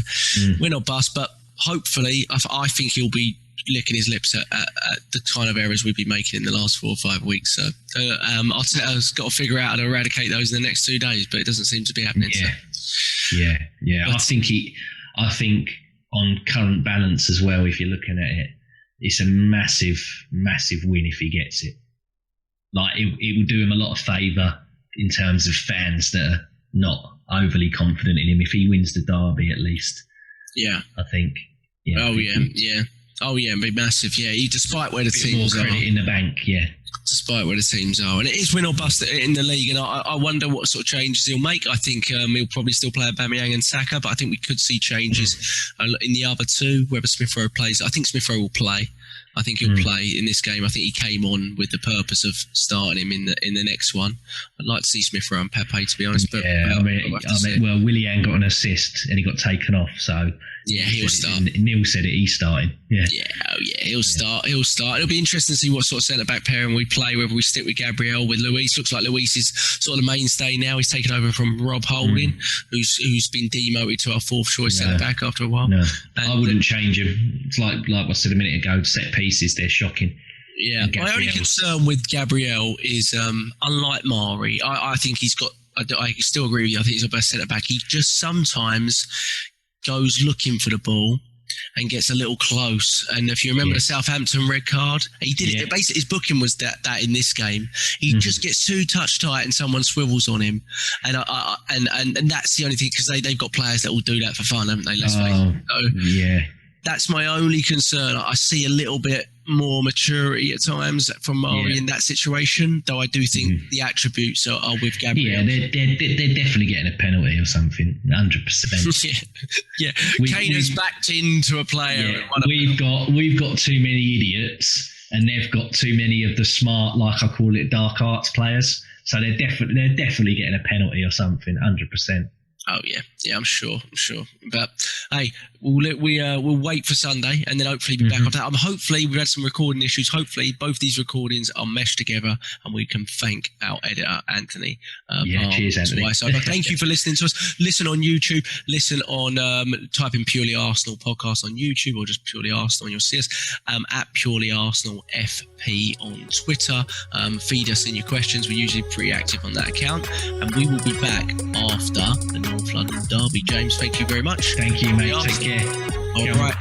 B: win or bust. But hopefully, I think he'll be licking his lips at the kind of errors we've been making in the last 4 or 5 weeks. So I've got to figure out how to eradicate those in the next 2 days, but it doesn't seem to be happening.
C: Yeah, yeah. But I think on current balance as well, if you're looking at it, it's a massive, massive win if he gets it. Like, it will do him a lot of favour in terms of fans that are not overly confident in him. If he wins the derby, at least. Yeah. I think. Yeah,
B: Oh, yeah, it'd be massive. Yeah, despite where the teams
C: more credit
B: are.
C: in the bank, yeah.
B: Despite where the teams are. And it is win or bust in the league. And I wonder what sort of changes he'll make. I think he'll probably still play Aubameyang and Saka, but I think we could see changes in the other two, whether Smith Rowe plays. I think Smith Rowe will play. I think he'll play in this game. I think he came on with the purpose of starting him in the next one. I'd like to see Smith Rowe and Pepe, to be honest. But
C: Willian got an assist and he got taken off. So
B: yeah, he'll start.
C: Neil said it. He's starting. Yeah.
B: He'll start. It'll be interesting to see what sort of centre back pairing we play. Whether we stick with Gabriel, with Luis. Looks like Luis is sort of the mainstay now. He's taken over from Rob Holding, who's been demoted to our fourth choice centre back after a while. No,
C: I wouldn't change him. It's like I said a minute ago. Set pieces, they're shocking.
B: Yeah, my only concern with Gabriel is, unlike Mari, I think he's got. I still agree with you. I think he's our best centre back. He just sometimes goes looking for the ball and gets a little close. And if you remember the Southampton red card, he did it. Basically, his booking was that in this game, he just gets too touch tight and someone swivels on him, and that's the only thing, because they've got players that will do that for fun, haven't they? Let's face it. So, that's my only concern. I see a little bit more maturity at times from Mari in that situation, though I do think the attributes are with Gabriel.
C: Yeah, they're definitely getting a penalty or something, 100%.
B: Yeah. Kane has backed into a player.
C: Yeah, we've got too many idiots, and they've got too many of the smart, like I call it, dark arts players. So they're definitely getting a penalty or something, 100%.
B: Oh yeah, I'm sure. But hey, we'll wait for Sunday and then hopefully be back on that. Hopefully we've had some recording issues. Hopefully both these recordings are meshed together and we can thank our editor Anthony.
C: Cheers, Anthony.
B: So thank you for listening to us. Listen on YouTube. Listen on type in Purely Arsenal podcast on YouTube, or just Purely Arsenal, and you'll see us at Purely Arsenal FP on Twitter. Feed us in your questions. We're usually pretty active on that account, and we will be back after the North London derby. James, thank you very much.
C: Thank you, mate. Take care.
B: All right.